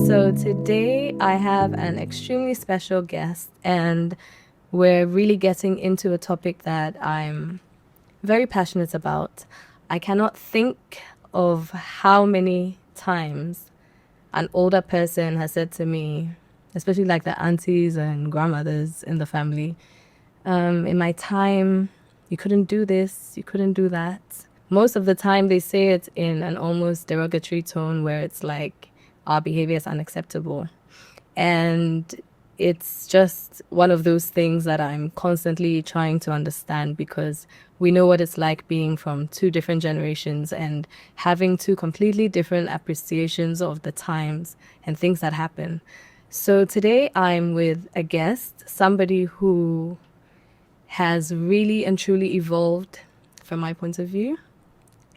So today I have an extremely special guest, and we're really getting into a topic that I'm very passionate about. I cannot think of how many times an older person has said to me, especially like the aunties and grandmothers in the family, in my time, you couldn't do this, you couldn't do that. Most of the time they say it in an almost derogatory tone where it's like our behavior is unacceptable. And it's just one of those things that I'm constantly trying to understand, because we know what it's like being from two different generations and having two completely different appreciations of the times and things that happen. So today I'm with a guest, somebody who has really and truly evolved from my point of view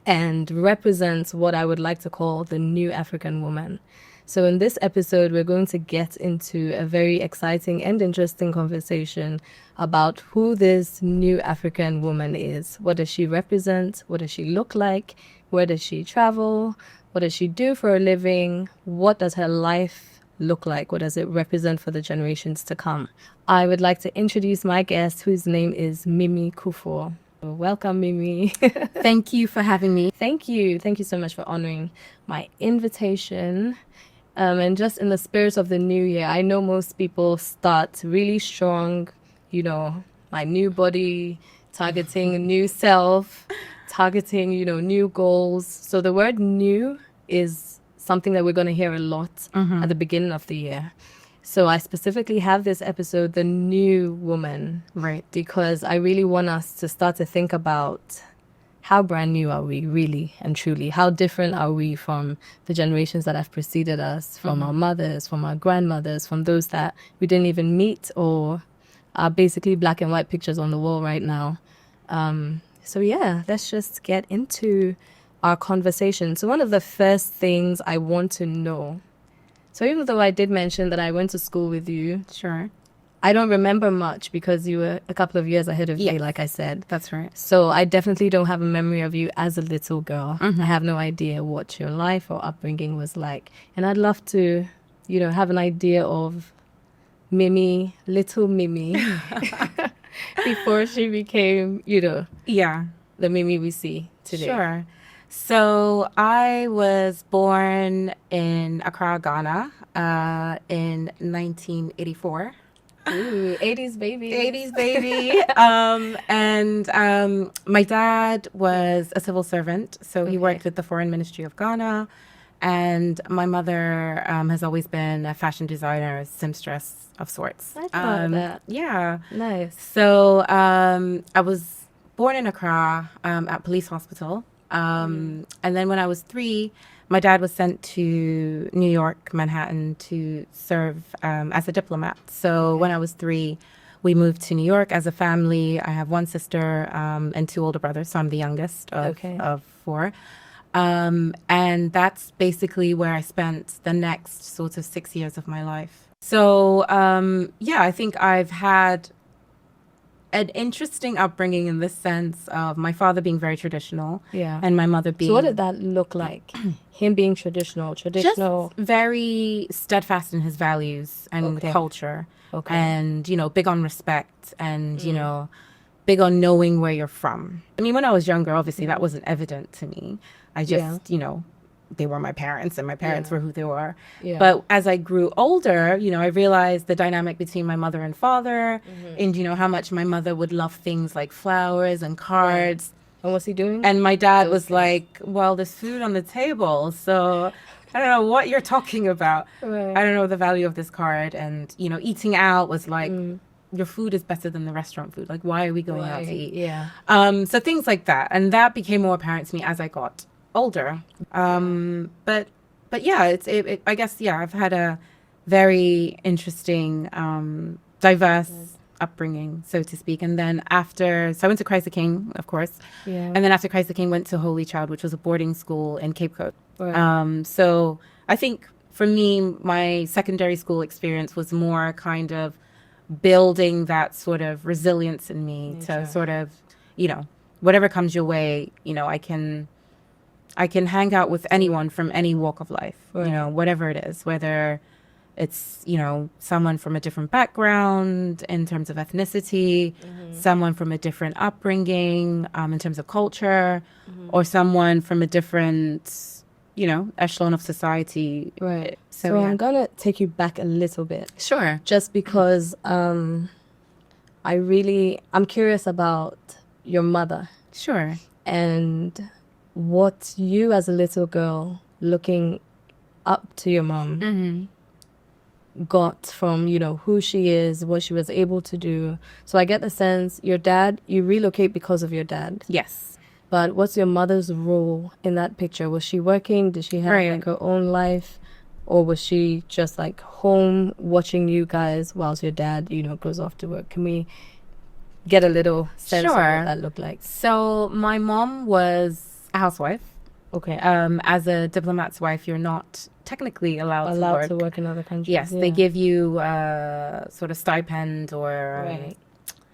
and represents what I would like to call the new African woman. So in this episode, we're going to get into a very exciting and interesting conversation about who this new African woman is. What does she represent? What does she look like? Where does she travel? What does she do for a living? What does her life look like? What does it represent for the generations to come? I would like to introduce my guest, whose name is Mimi Kufuor. Welcome, Mimi. Thank you for having me. Thank you. Thank you so much for honoring my invitation. And just in the spirit of the new year, I know most people start really strong, my new body, targeting a new self, targeting, new goals. So the word new is something that we're going to hear a lot at the beginning of the year. So I specifically have this episode, The New Woman. Right. Because I really want us to start to think about how brand new are we really and truly? How different are we from the generations that have preceded us, from our mothers, from our grandmothers, from those that we didn't even meet or are basically black and white pictures on the wall right now. So yeah, let's just get into our conversation. So one of the first things I want to know, so even though I did mention that I went to school with you, Sure. I don't remember much because you were a couple of years ahead of me, like I said. That's right. So I definitely don't have a memory of you as a little girl. I have no idea what your life or upbringing was like. And I'd love to, have an idea of Mimi, little Mimi, before she became, the Mimi we see today. Sure. So I was born in Accra, Ghana, in 1984. Ooh, 80s baby. 80s baby. And my dad was a civil servant, so he worked with the Foreign Ministry of Ghana. And my mother has always been a fashion designer, seamstress of sorts. I thought that. Yeah. Nice. So I was born in Accra at Police Hospital. And then when I was 3, my dad was sent to New York, Manhattan, to serve as a diplomat. So when I was 3, we moved to New York as a family. I have one sister and 2 older brothers, so I'm the youngest of 4. And that's basically where I spent the next sort of 6 years of my life. So, I think I've had an interesting upbringing in this sense of my father being very traditional and my mother being... So what did that look like? Him being traditional? Just very steadfast in his values and culture. Okay. And, big on respect and, big on knowing where you're from. I mean, when I was younger, obviously that wasn't evident to me. I just, they were my parents and my parents were who they were. Yeah. But as I grew older, I realized the dynamic between my mother and father and, how much my mother would love things like flowers and cards. And what's he doing? And my dad was like, well, there's food on the table. So I don't know what you're talking about. Right. I don't know the value of this card. And, eating out was like, your food is better than the restaurant food. Like, why are we going out to eat? Yeah. So things like that. And that became more apparent to me as I got older. But yeah, I guess, I've had a very interesting, diverse upbringing, so to speak. And then so I went to Christ the King, of course. Yeah. And then after Christ the King, went to Holy Child, which was a boarding school in Cape Coast. Right. So I think for me, my secondary school experience was more kind of building that sort of resilience in me to sort of, whatever comes your way, I can I can hang out with anyone from any walk of life, Right. you know, whatever it is, whether it's, you know, someone from a different background in terms of ethnicity, someone from a different upbringing in terms of culture, or someone from a different, you know, echelon of society. Right. So, So yeah. I'm gonna take you back a little bit, Sure. just because I'm curious about your mother Sure. and what you as a little girl looking up to your mom got from, you know, who she is, what she was able to do. So I get the sense your dad, you relocate because of your dad. Yes. But what's your mother's role in that picture? Was she working? Did she have Right. like her own life? Or was she just like home watching you guys whilst your dad, you know, goes off to work? Can we get a little sense of Sure. what that looked like? So my mom was a housewife. Okay. As a diplomat's wife, you're not technically allowed to work in other countries. Yes, they give you sort of stipend or right.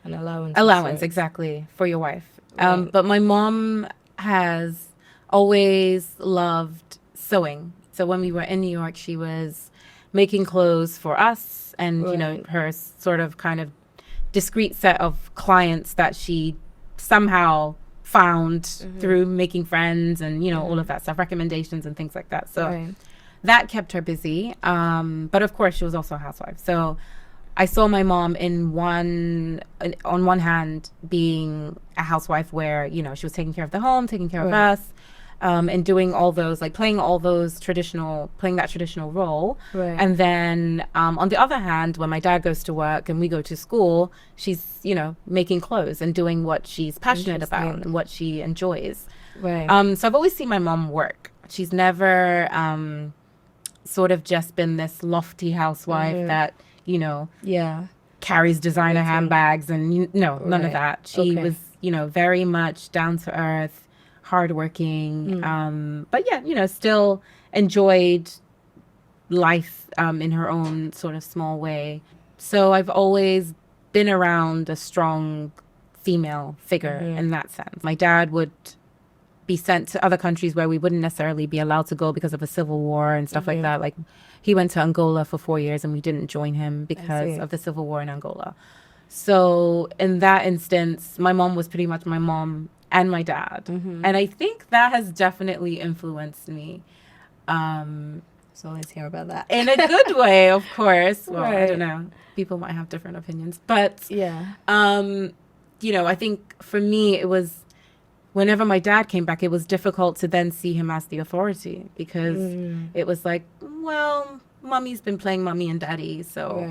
An allowance. allowance, sorry. exactly, for your wife. Right. But my mom has always loved sewing. So when we were in New York, she was making clothes for us and, you know, Right. her sort of kind of discrete set of clients that she somehow found through making friends and, you know, all of that stuff, recommendations and things like that. So Right. that kept her busy. But of course, she was also a housewife. So I saw my mom on one hand, being a housewife where, you know, she was taking care of the home, taking care of Right. us, and doing all those, like playing that traditional role. Right. And then on the other hand, when my dad goes to work and we go to school, she's, you know, making clothes and doing what she's passionate about Interesting. and what she enjoys. Right. So I've always seen my mom work. She's never sort of just been this lofty housewife that, you know, yeah. carries designer handbags and none of Right. that. She Okay. was, you know, very much down to earth, hardworking. But yeah, you know, still enjoyed life in her own sort of small way. So I've always been around a strong female figure in that sense. My dad would be sent to other countries where we wouldn't necessarily be allowed to go because of a civil war and stuff like that. Like he went to Angola for 4 years and we didn't join him because see. of the civil war in Angola. So in that instance, my mom was pretty much my mom and my dad. And I think that has definitely influenced me. So let's hear about that. In a good way, of course. Well, I Right. don't know. People might have different opinions. But, Yeah. you know, I think for me, it was whenever my dad came back, it was difficult to then see him as the authority because it was like, well, mommy's been playing mommy and daddy. So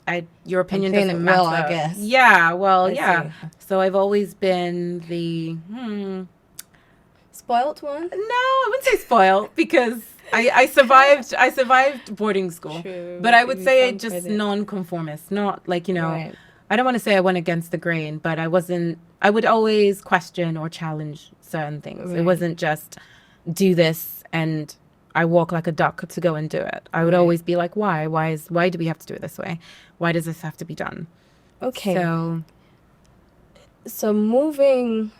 Right. your opinion playing doesn't it matter. well, I guess. Yeah, well, I yeah. see. So I've always been the, Spoilt one? no, I wouldn't say spoiled because I survived boarding school. True. But I would Give you say some just credit. non-conformist, not like, you know, Right. I don't want to say I went against the grain, but I would always question or challenge certain things. It Right. wasn't just do this and I walk like a duck to go and do it. I would Right. always be like, why do we have to do it this way? Why does this have to be done? Okay. So, So moving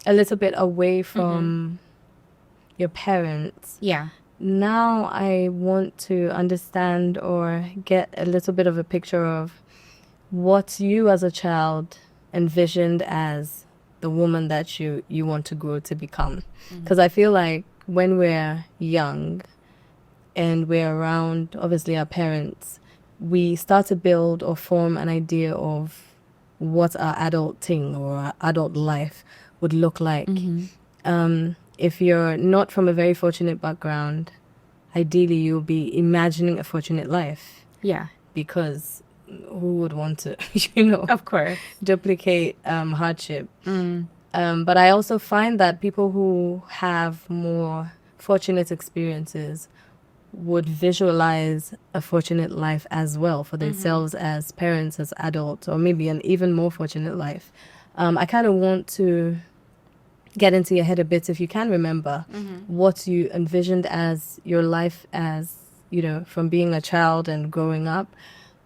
a little bit away from your parents, yeah. now I want to understand or get a little bit of a picture of what you as a child envisioned as the woman that you want to grow to become. Because I feel like when we're young and we're around, obviously, our parents, we start to build or form an idea of what our adult thing or our adult life would look like. If you're not from a very fortunate background, ideally you'll be imagining a fortunate life Yeah. because who would want to, you know, Of course. duplicate hardship? But I also find that people who have more fortunate experiences would visualize a fortunate life as well for themselves as parents, as adults, or maybe an even more fortunate life. I kind of want to get into your head a bit, if you can remember what you envisioned as your life as, you know, from being a child and growing up.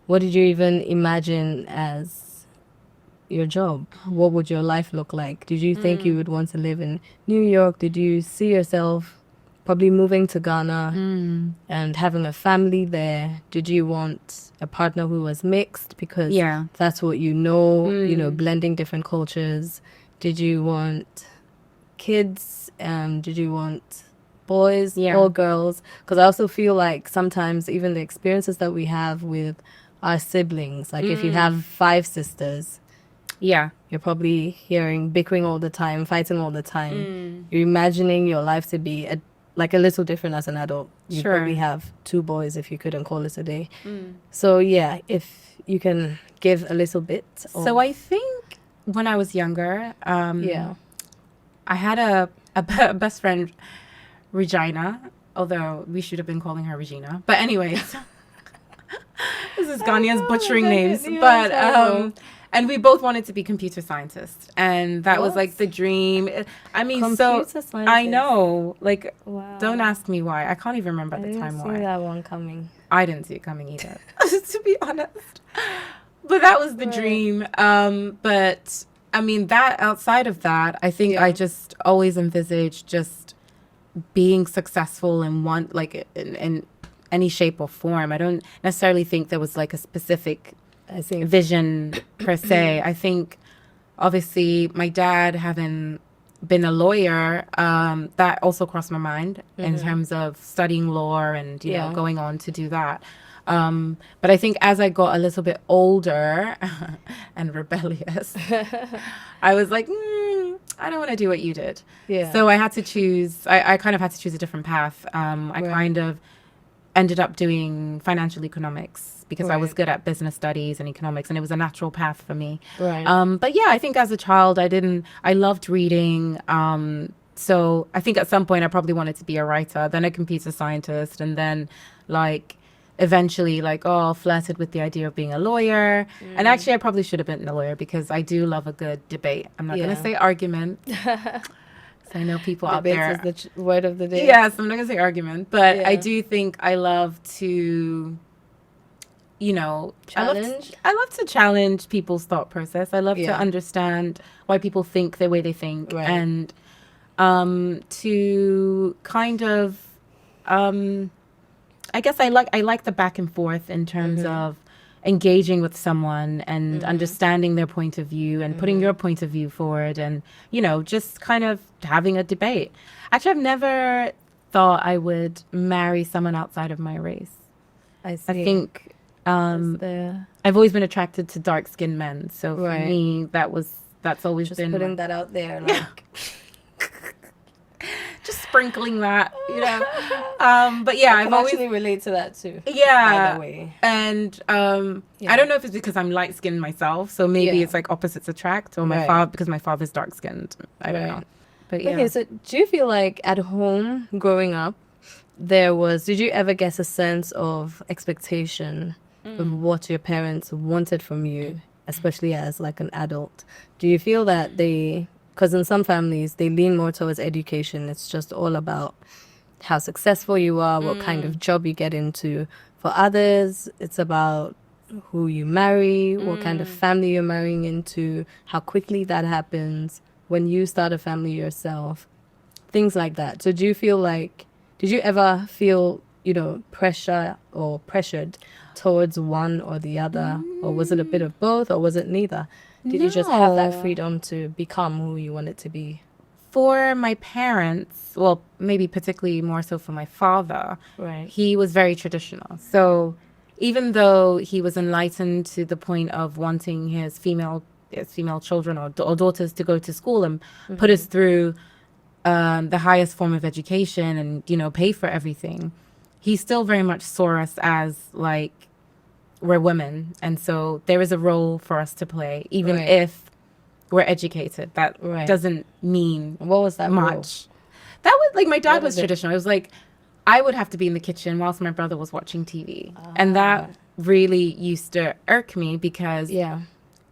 What did you even imagine as your job? What would your life look like? Did you think you would want to live in New York? Did you see yourself probably moving to Ghana and having a family there? Did you want a partner who was mixed because Yeah. that's what you know, blending different cultures? Did you want kids? Did you want boys or girls? Because I also feel like sometimes even the experiences that we have with our siblings, like if you have 5 sisters, Yeah. you're probably hearing bickering all the time, fighting all the time. You're imagining your life to be a little different as an adult. You Sure. probably have 2 boys if you couldn't call it a day. So yeah, if you can give a little bit. So I think when I was younger, I had a best friend, Regina, although we should have been calling her Regina. But anyways, this is Ghanaians butchering names. But and we both wanted to be computer scientists, and that was like the dream. I mean, Computer so scientist. I know, like, Wow. don't ask me why. I can't even remember at the time I why. didn't see that one coming. I didn't see it coming either, to be honest. But that was the dream. But I mean, that outside of that, I think I just always envisaged just being successful in in any shape or form. I don't necessarily think there was like a specific vision per se. I think obviously my dad having been a lawyer, that also crossed my mind in terms of studying law and you know going on to do that. But I think as I got a little bit older and rebellious, I was like, I don't want to do what you did. Yeah. So I had to choose. I kind of had to choose a different path. I kind of ended up doing financial economics because I was good at business studies and economics, and it was a natural path for me. Right. But yeah, I think as a child, I loved reading. So I think at some point I probably wanted to be a writer, then a computer scientist, and then like eventually flirted with the idea of being a lawyer. And actually I probably should have been a lawyer because I do love a good debate. I'm not going to say argument. So I know people out there. Debate is the word of the day. Yes, I'm not going to say argument, but I do think I love to, you know, Challenge? I love to challenge people's thought process. I love to understand why people think the way they think, and to kind of, I guess I like the back and forth in terms of engaging with someone and understanding their point of view and putting your point of view forward, and you know, just kind of having a debate. Actually, I've never thought I would marry someone outside of my race. I see. I think I've always been attracted to dark-skinned men, so for me that's always just been putting that out there, like just sprinkling that, you know. But yeah, I can actually relate to that too. Yeah. By the way. And I don't know if it's because I'm light skinned myself, so maybe it's like opposites attract, or my father, because my father's dark skinned. I don't know. But yeah. Okay, so do you feel like at home growing up did you ever get a sense of expectation of what your parents wanted from you, especially as like an adult? Do you feel that because in some families they lean more towards education, it's just all about how successful you are, what kind of job you get into. For others, it's about who you marry, what kind of family you're marrying into, how quickly that happens, when you start a family yourself, things like that. So did you ever feel, you know, pressure or pressured towards one or the other? Or was it a bit of both, or was it neither? Did you just have that freedom to become who you wanted to be? For my parents, well, maybe particularly more so for my father, he was very traditional. So even though he was enlightened to the point of wanting his female children or daughters to go to school and put us through the highest form of education and, you know, pay for everything, he still very much saw us as like, we're women. And so there is a role for us to play, even if we're educated. That doesn't mean what was that much. role? That was like, my dad was traditional. It was like, I would have to be in the kitchen whilst my brother was watching TV. And that really used to irk me because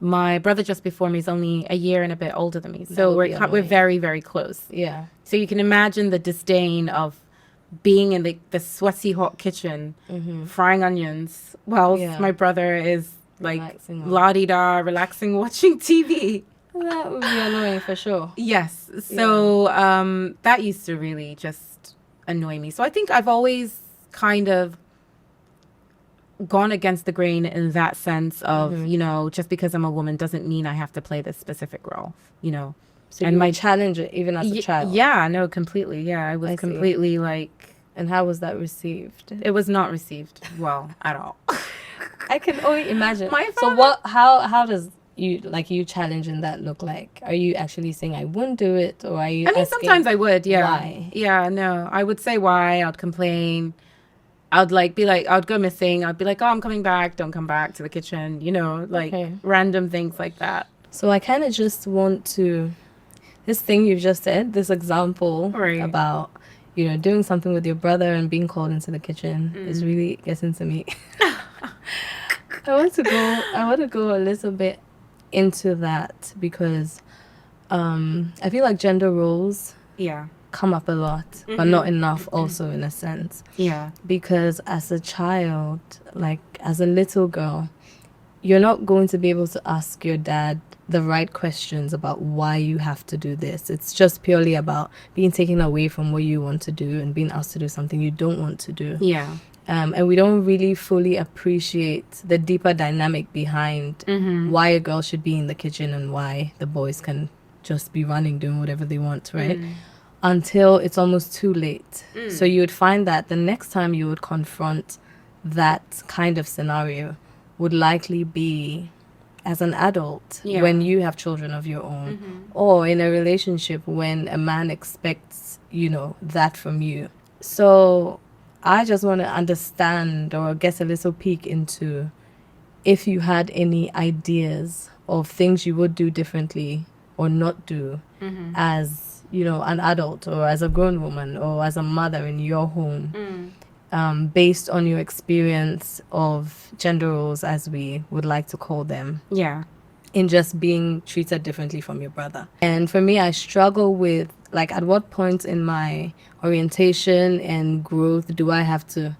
my brother just before me is only a year and a bit older than me. So we're very, very close. Yeah. So you can imagine the disdain of being in the sweaty hot kitchen, frying onions, whilst my brother is like Relaxing or- la-di-da, relaxing, watching TV. That would be annoying for sure. Yes. So that used to really just annoy me. So I think I've always kind of gone against the grain in that sense of, you know, just because I'm a woman doesn't mean I have to play this specific role, you know. So And you my might challenge it even as a child. Yeah, no, completely. Yeah, I was I see. completely like, And how was that received? it was not received well at all. I can only imagine. My So father- what? How does you challenging that look like? Are you actually saying I wouldn't do it, or are you? I mean, asking sometimes I would, yeah. why? Yeah, no. I would say why, I'd complain. I'd be like, I'd go missing. I'd be like, oh, I'm coming back. Don't come back to the kitchen. You know, like Okay. random things like that. So I kind of just want to, this thing you just said, this example Right. about, you know, doing something with your brother and being called into the kitchen is really getting to me. I want to go a little bit into that because I feel like gender roles Yeah. come up a lot, but not enough also in a sense. Yeah. Because as a child, like as a little girl, you're not going to be able to ask your dad the right questions about why you have to do this. It's just purely about being taken away from what you want to do and being asked to do something you don't want to do. Yeah. And we don't really fully appreciate the deeper dynamic behind why a girl should be in the kitchen and why the boys can just be running, doing whatever they want, right? Until it's almost too late. So you would find that the next time you would confront that kind of scenario would likely be as an adult when you have children of your own, or in a relationship when a man expects, you know, that from you. So I just want to understand or get a little peek into if you had any ideas of things you would do differently or not do as, you know, an adult or as a grown woman or as a mother in your home, based on your experience of gender roles, as we would like to call them, Yeah. in just being treated differently from your brother. And for me, I struggle with, like, at what point in my orientation and growth do I have to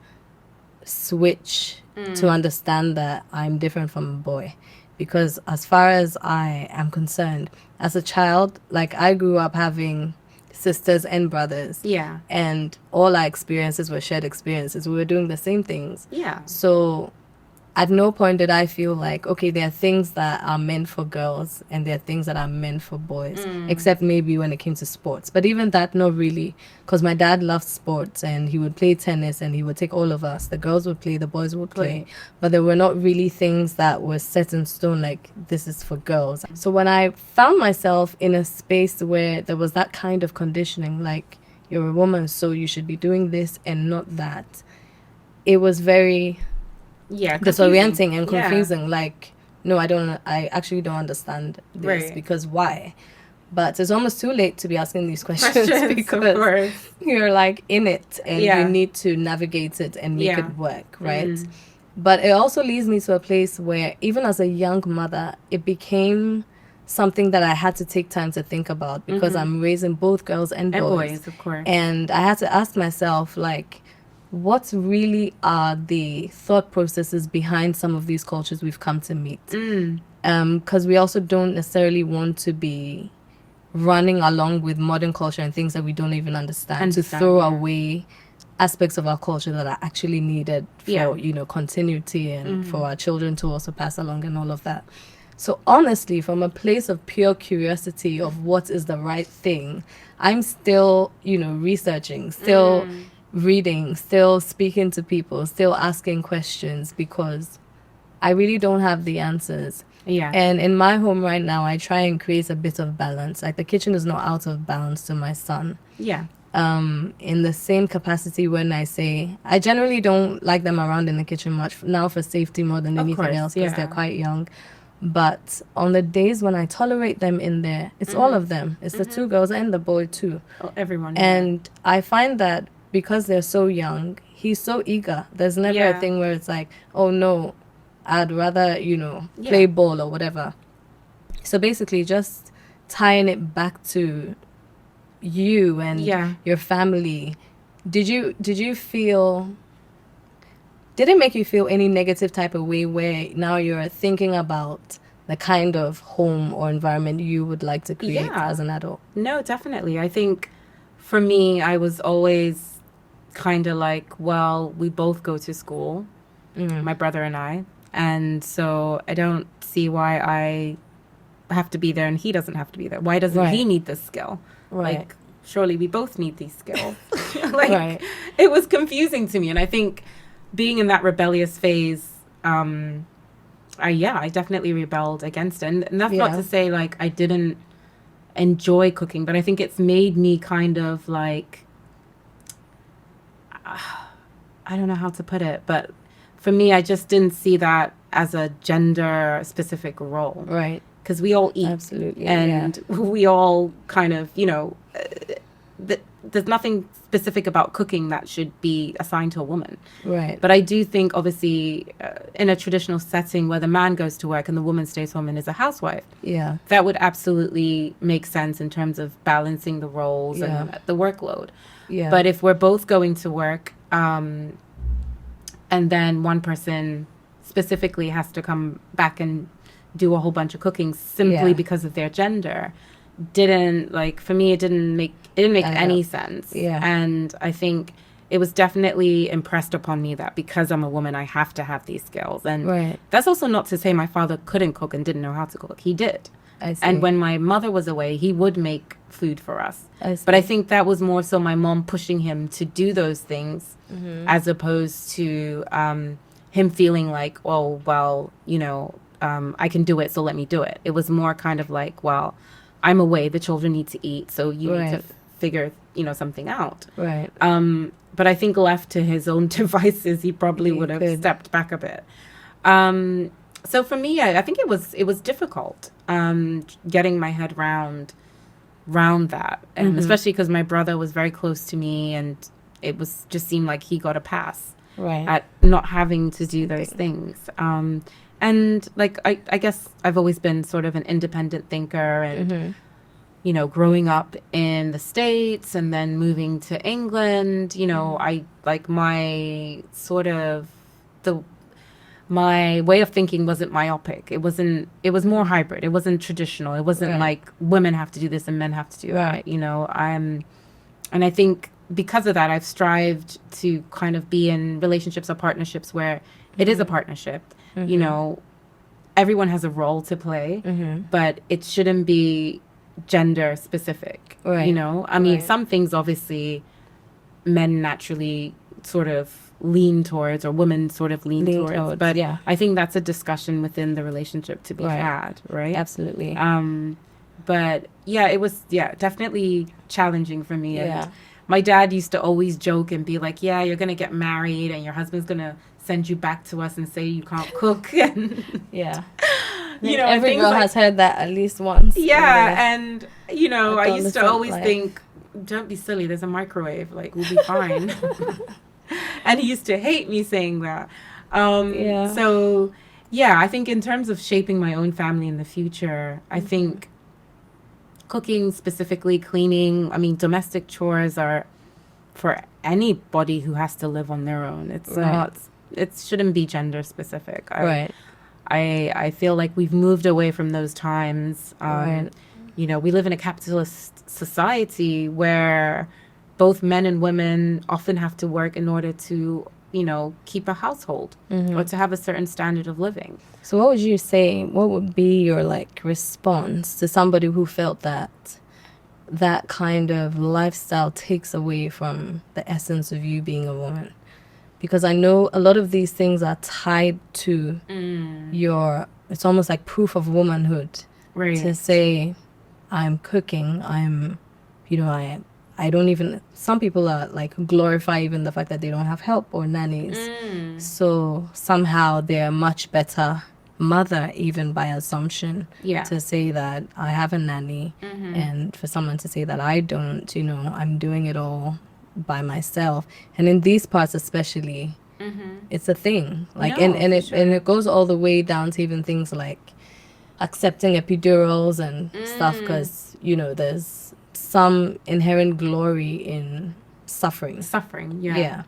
switch to understand that I'm different from a boy? Because as far as I am concerned, as a child, like, I grew up having sisters and brothers. Yeah. And all our experiences were shared experiences. We were doing the same things. Yeah. So at no point did I feel like, okay, there are things that are meant for girls and there are things that are meant for boys, except maybe when it came to sports. But even that, not really, because my dad loved sports and he would play tennis and he would take all of us. The girls would play, the boys would play. But there were not really things that were set in stone, like this is for girls. So when I found myself in a space where there was that kind of conditioning, like you're a woman, so you should be doing this and not that, it was very disorienting and confusing. Like, no, I actually don't understand this because why? But it's almost too late to be asking these questions because you're like in it and you need to navigate it and make it work, right? But it also leads me to a place where even as a young mother, it became something that I had to take time to think about because I'm raising both girls and boys. Of course. And I had to ask myself, like, what really are the thought processes behind some of these cultures we've come to meet? Because we also don't necessarily want to be running along with modern culture and things that we don't even understand to throw away aspects of our culture that are actually needed for, you know, continuity and for our children to also pass along and all of that. So honestly, from a place of pure curiosity of what is the right thing, I'm still, you know, researching, still reading, still speaking to people, still asking questions because I really don't have the answers. Yeah. And in my home right now, I try and create a bit of balance. Like the kitchen is not out of bounds to my son. Yeah. In the same capacity when I say, I generally don't like them around in the kitchen much now for safety more than anything else because they're quite young. But on the days when I tolerate them in there, it's all of them. It's the two girls and the boy too. Oh, everyone. And I find that because they're so young, he's so eager. There's never a thing where it's like, oh no, I'd rather, you know, play ball or whatever. So basically just tying it back to you and your family. Did you feel Did it make you feel any negative type of way where now you're thinking about the kind of home or environment you would like to create Yeah. as an adult? No, definitely. I think for me, I was always kind of like, well, we both go to school, my brother and I. And so I don't see why I have to be there and he doesn't have to be there. Why doesn't he Right. need this skill? Right. Like, surely we both need these skills. Like, Right. it was confusing to me. And I think being in that rebellious phase, I definitely rebelled against it. And that's not Yeah. to say like I didn't enjoy cooking, but I think it's made me kind of like, I don't know how to put it, but for me, I just didn't see that as a gender specific role. Right. Because we all eat. Absolutely. And we all kind of, there's nothing specific about cooking that should be assigned to a woman. Right. But I do think, obviously, in a traditional setting where the man goes to work and the woman stays home and is a housewife, Yeah. that would absolutely make sense in terms of balancing the roles and the workload. Yeah. But if we're both going to work, and then one person specifically has to come back and do a whole bunch of cooking simply Yeah. because of their gender, for me, it didn't make any sense. Yeah. And I think it was definitely impressed upon me that because I'm a woman, I have to have these skills. And Right. that's also not to say my father couldn't cook and didn't know how to cook. He did. I see. And when my mother was away, he would make food for us. I see. But I think that was more so my mom pushing him to do those things as opposed to him feeling like, oh, well, I can do it, so let me do it. It was more kind of like, well, I'm away, the children need to eat, so you need to Right. figure, something out. Right. But I think left to his own devices, he probably He would have could. stepped back a bit. So for me, I think it was difficult getting my head round that, and especially because my brother was very close to me, and it was just seemed like he got a pass Right. at not having to do those things. And like I guess I've always been sort of an independent thinker, and growing up in the States and then moving to England, I like my sort of my way of thinking wasn't myopic. It was more hybrid. It wasn't traditional. It wasn't Right. like women have to do this and men have to do Right. that. And I think because of that, I've strived to kind of be in relationships or partnerships where it is a partnership. Everyone has a role to play, but it shouldn't be gender specific. Right. I mean, Right. some things obviously men naturally sort of lean towards, or women sort of lean towards, but yeah. I think that's a discussion within the relationship to be Right. had, right? Absolutely. But yeah, it was definitely challenging for me. Yeah. And my dad used to always joke and be like, yeah, you're gonna get married and your husband's gonna send you back to us and say you can't cook. And Yeah. and Every things girl like- has heard that at least once. yeah, and I used to adolescent always life. think, don't be silly, there's a microwave, like we'll be fine. And he used to hate me saying that. Yeah. So yeah, I think in terms of shaping my own family in the future, I think cooking, specifically cleaning, I mean, domestic chores are for anybody who has to live on their own. It's Right. not, it shouldn't be gender specific. Right. I feel like we've moved away from those times. Right. We live in a capitalist society where both men and women often have to work in order to, keep a household or to have a certain standard of living. So what would you say, what would be your response to somebody who felt that kind of lifestyle takes away from the essence of you being a woman? Because I know a lot of these things are tied to it's almost like proof of womanhood. Right. To say, I'm cooking, I don't even, some people are glorify even the fact that they don't have help or nannies. So somehow they're a much better mother, even by assumption. Yeah. To say that I have a nanny, and for someone to say that I don't, I'm doing it all by myself. And in these parts especially, it's a thing. No, And for sure. it goes all the way down to even things like accepting epidurals and stuff, because there's some inherent glory in suffering. Suffering, yeah. Yeah.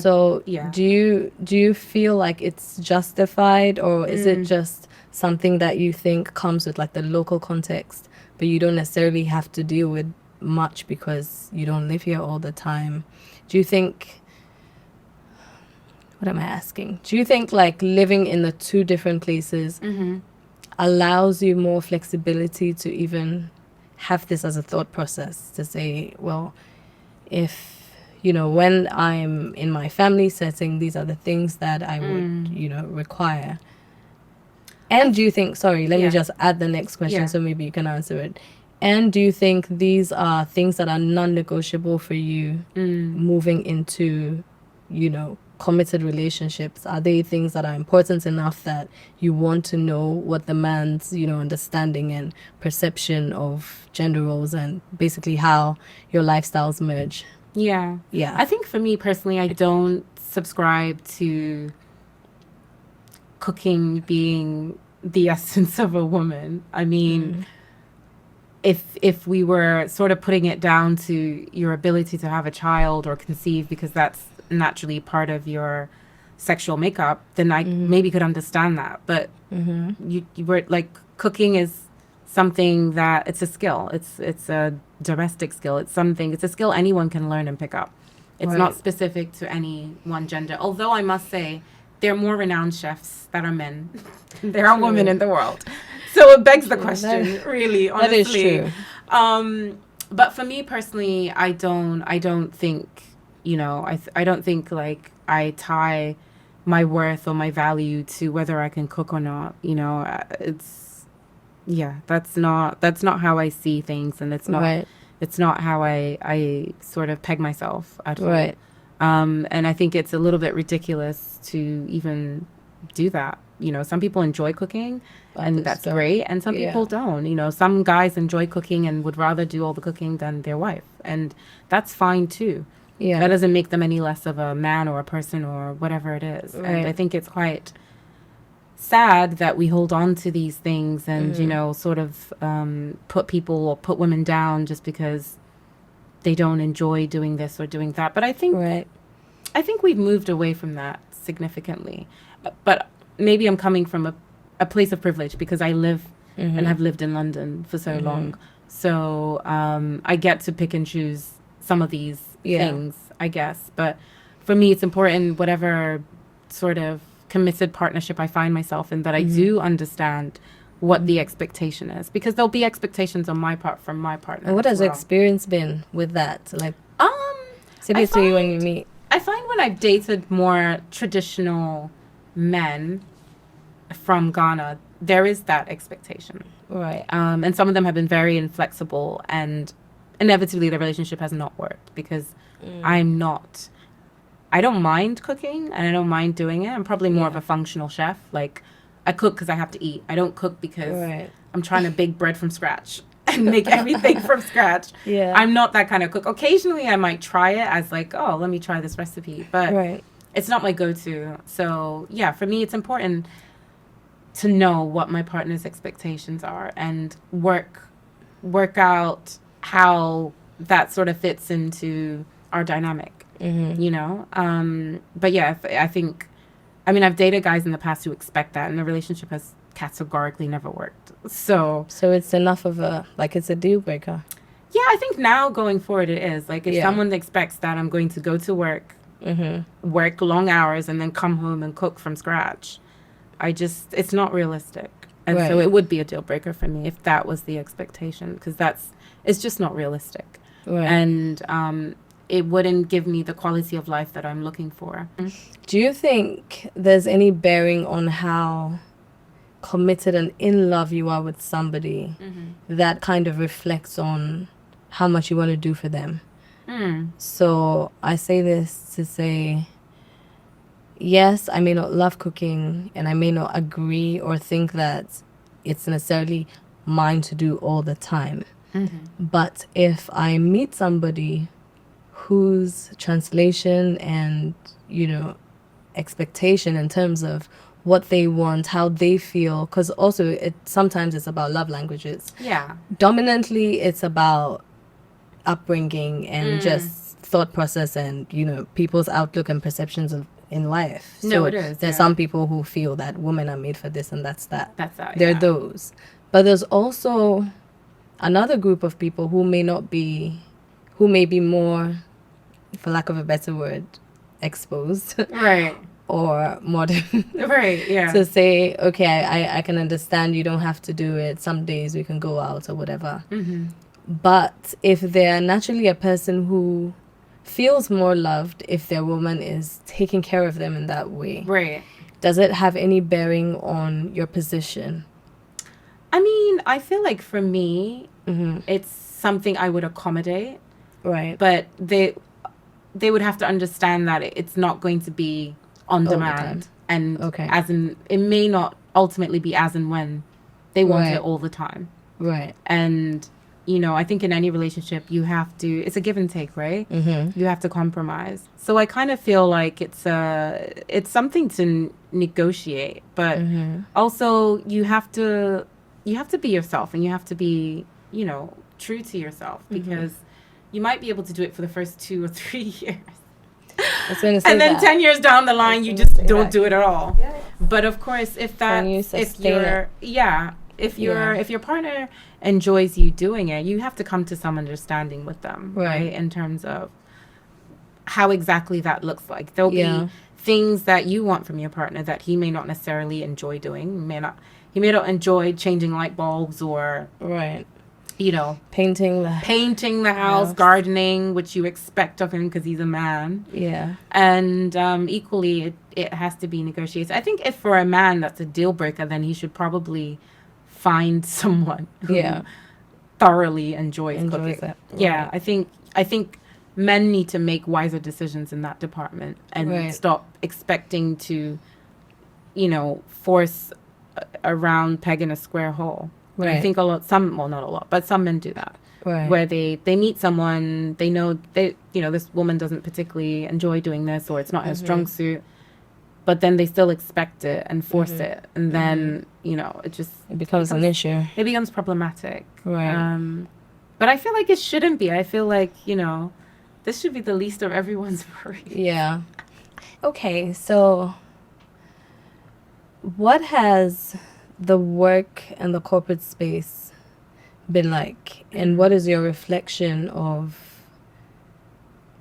So yeah. do you feel like it's justified, or is it just something that you think comes with like the local context, but you don't necessarily have to deal with much because you don't live here all the time? Do you think, what am I asking? Do you think like living in the two different places allows you more flexibility to even have this as a thought process to say, well, if, you know, when I'm in my family setting, these are the things that I would, you know, require. And do you think, sorry, let me just add the next question so maybe you can answer it. And do you think these are things that are non-negotiable for you moving into, you know, committed relationships? Are they things that are important enough that you want to know what the man's, you know, understanding and perception of gender roles and basically how your lifestyles merge? Yeah. I think for me personally, I don't subscribe to cooking being the essence of a woman. I mean, if we were sort of putting it down to your ability to have a child or conceive, because that's naturally part of your sexual makeup, then I maybe could understand that. But you were like, cooking is something that it's a skill. It's a domestic skill. It's a skill anyone can learn and pick up. It's not specific to any one gender. Although I must say, there are more renowned chefs that are men. There are women in the world. So it begs the question, really, honestly. That is true. But for me personally, I don't think, you know, I don't think like I tie my worth or my value to whether I can cook or not. You know, that's not how I see things, and it's not how I sort of peg myself at all. Right. And I think it's a little bit ridiculous to even do that. You know, some people enjoy cooking, and that's great, and some people don't. You know, some guys enjoy cooking and would rather do all the cooking than their wife, and that's fine too. Yeah, that doesn't make them any less of a man or a person or whatever it is. Right. And I think it's quite sad that we hold on to these things and you know, sort of put people or put women down just because they don't enjoy doing this or doing that. But I think we've moved away from that significantly. But maybe I'm coming from a place of privilege because I live and have lived in London for so long. So I get to pick and choose some of these things, I guess. But for me, it's important, whatever sort of committed partnership I find myself in, that I do understand what the expectation is, because there'll be expectations on my part from my partner. And what has experience been with that? Like, typically when you meet, I find when I've dated more traditional men from Ghana, there is that expectation, right? And some of them have been very inflexible, and inevitably the relationship has not worked because I don't mind cooking and I don't mind doing it. I'm probably more of a functional chef. Like, I cook because I have to eat. I don't cook because I'm trying to bake bread from scratch and make everything from scratch. Yeah. I'm not that kind of cook. Occasionally I might try it as like, oh, let me try this recipe. But it's not my go-to. So, yeah, for me it's important to know what my partner's expectations are and work out how that sort of fits into our dynamic. You know? But yeah, I think, I mean, I've dated guys in the past who expect that, and the relationship has categorically never worked. So it's enough of it's a deal breaker. Yeah, I think now going forward it is. Like, if someone expects that I'm going to go to work, work long hours, and then come home and cook from scratch, it's not realistic. And so it would be a deal breaker for me if that was the expectation, because it's just not realistic. Right. And it wouldn't give me the quality of life that I'm looking for. Do you think there's any bearing on how committed and in love you are with somebody that kind of reflects on how much you want to do for them? So I say this to say, yes, I may not love cooking and I may not agree or think that it's necessarily mine to do all the time. But if I meet somebody whose translation and, you know, expectation in terms of what they want, how they feel, because also sometimes it's about love languages. Yeah. Dominantly, it's about upbringing and just thought process and, you know, people's outlook and perceptions of in life. No, So it is, there's yeah. some people who feel that women are made for this and that's that. That's that, There are yeah. those. But there's also another group of people who may be more, for lack of a better word, exposed Right. or modern. Right, yeah. To say, okay, I can understand you don't have to do it. Some days we can go out or whatever. Mm-hmm. But if they're naturally a person who feels more loved if their woman is taking care of them in that way, Right. does it have any bearing on your position? I mean, I feel like for me, Mm-hmm. it's something I would accommodate, Right. but they would have to understand that it's not going to be on All the demand. time. And Okay. as in, it may not ultimately be as and when they want Right. it all the time. Right. And, you know, I think in any relationship, you have to, it's a give and take, right? Mm-hmm. You have to compromise. So I kind of feel like it's something to negotiate, but Mm-hmm. also you have to be yourself, and you have to be, you know, true to yourself, because you might be able to do it for the first 2 or 3 years. I was gonna say And then that. 10 years down the line, you gonna just say don't that. do it at all. Yeah. But of course, if you sustain if Yeah. your partner enjoys you doing it, you have to come to some understanding with them, Right. in terms of how exactly that looks like. There'll Yeah. be things that you want from your partner that he may not necessarily enjoy doing. He may not enjoy changing light bulbs, or, Right. you know, Painting the house, gardening, which you expect of him because he's a man. Yeah. And equally, it has to be negotiated. I think if for a man that's a deal breaker, then he should probably find someone who Yeah. thoroughly enjoys Enjoys cooking. it. Yeah, Right. I think men need to make wiser decisions in that department, and Right. stop expecting to, you know, force a round peg in a square hole. And I Right. think well, not a lot, but some men do that. Right. Where they meet someone, they know this woman doesn't particularly enjoy doing this, or it's not her strong suit, but then they still expect it and force it, and then It becomes an issue. it becomes problematic. Right. But I feel like it shouldn't be. I feel like this should be the least of everyone's worries. Yeah. Okay, so what has the work and the corporate space been like? And what is your reflection of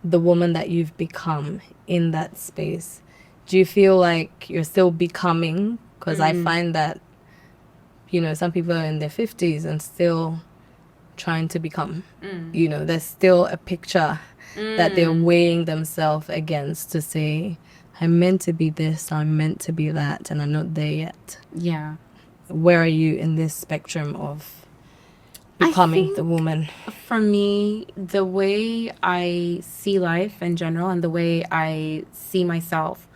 the woman that you've become in that space? Do you feel like you're still becoming? Because I find that, some people are in their 50s and still trying to become. There's still a picture that they're weighing themselves against to say, I'm meant to be this, I'm meant to be that, and I'm not there yet. Yeah. Where are you in this spectrum of becoming the woman? For me, the way I see life in general and the way I see myself,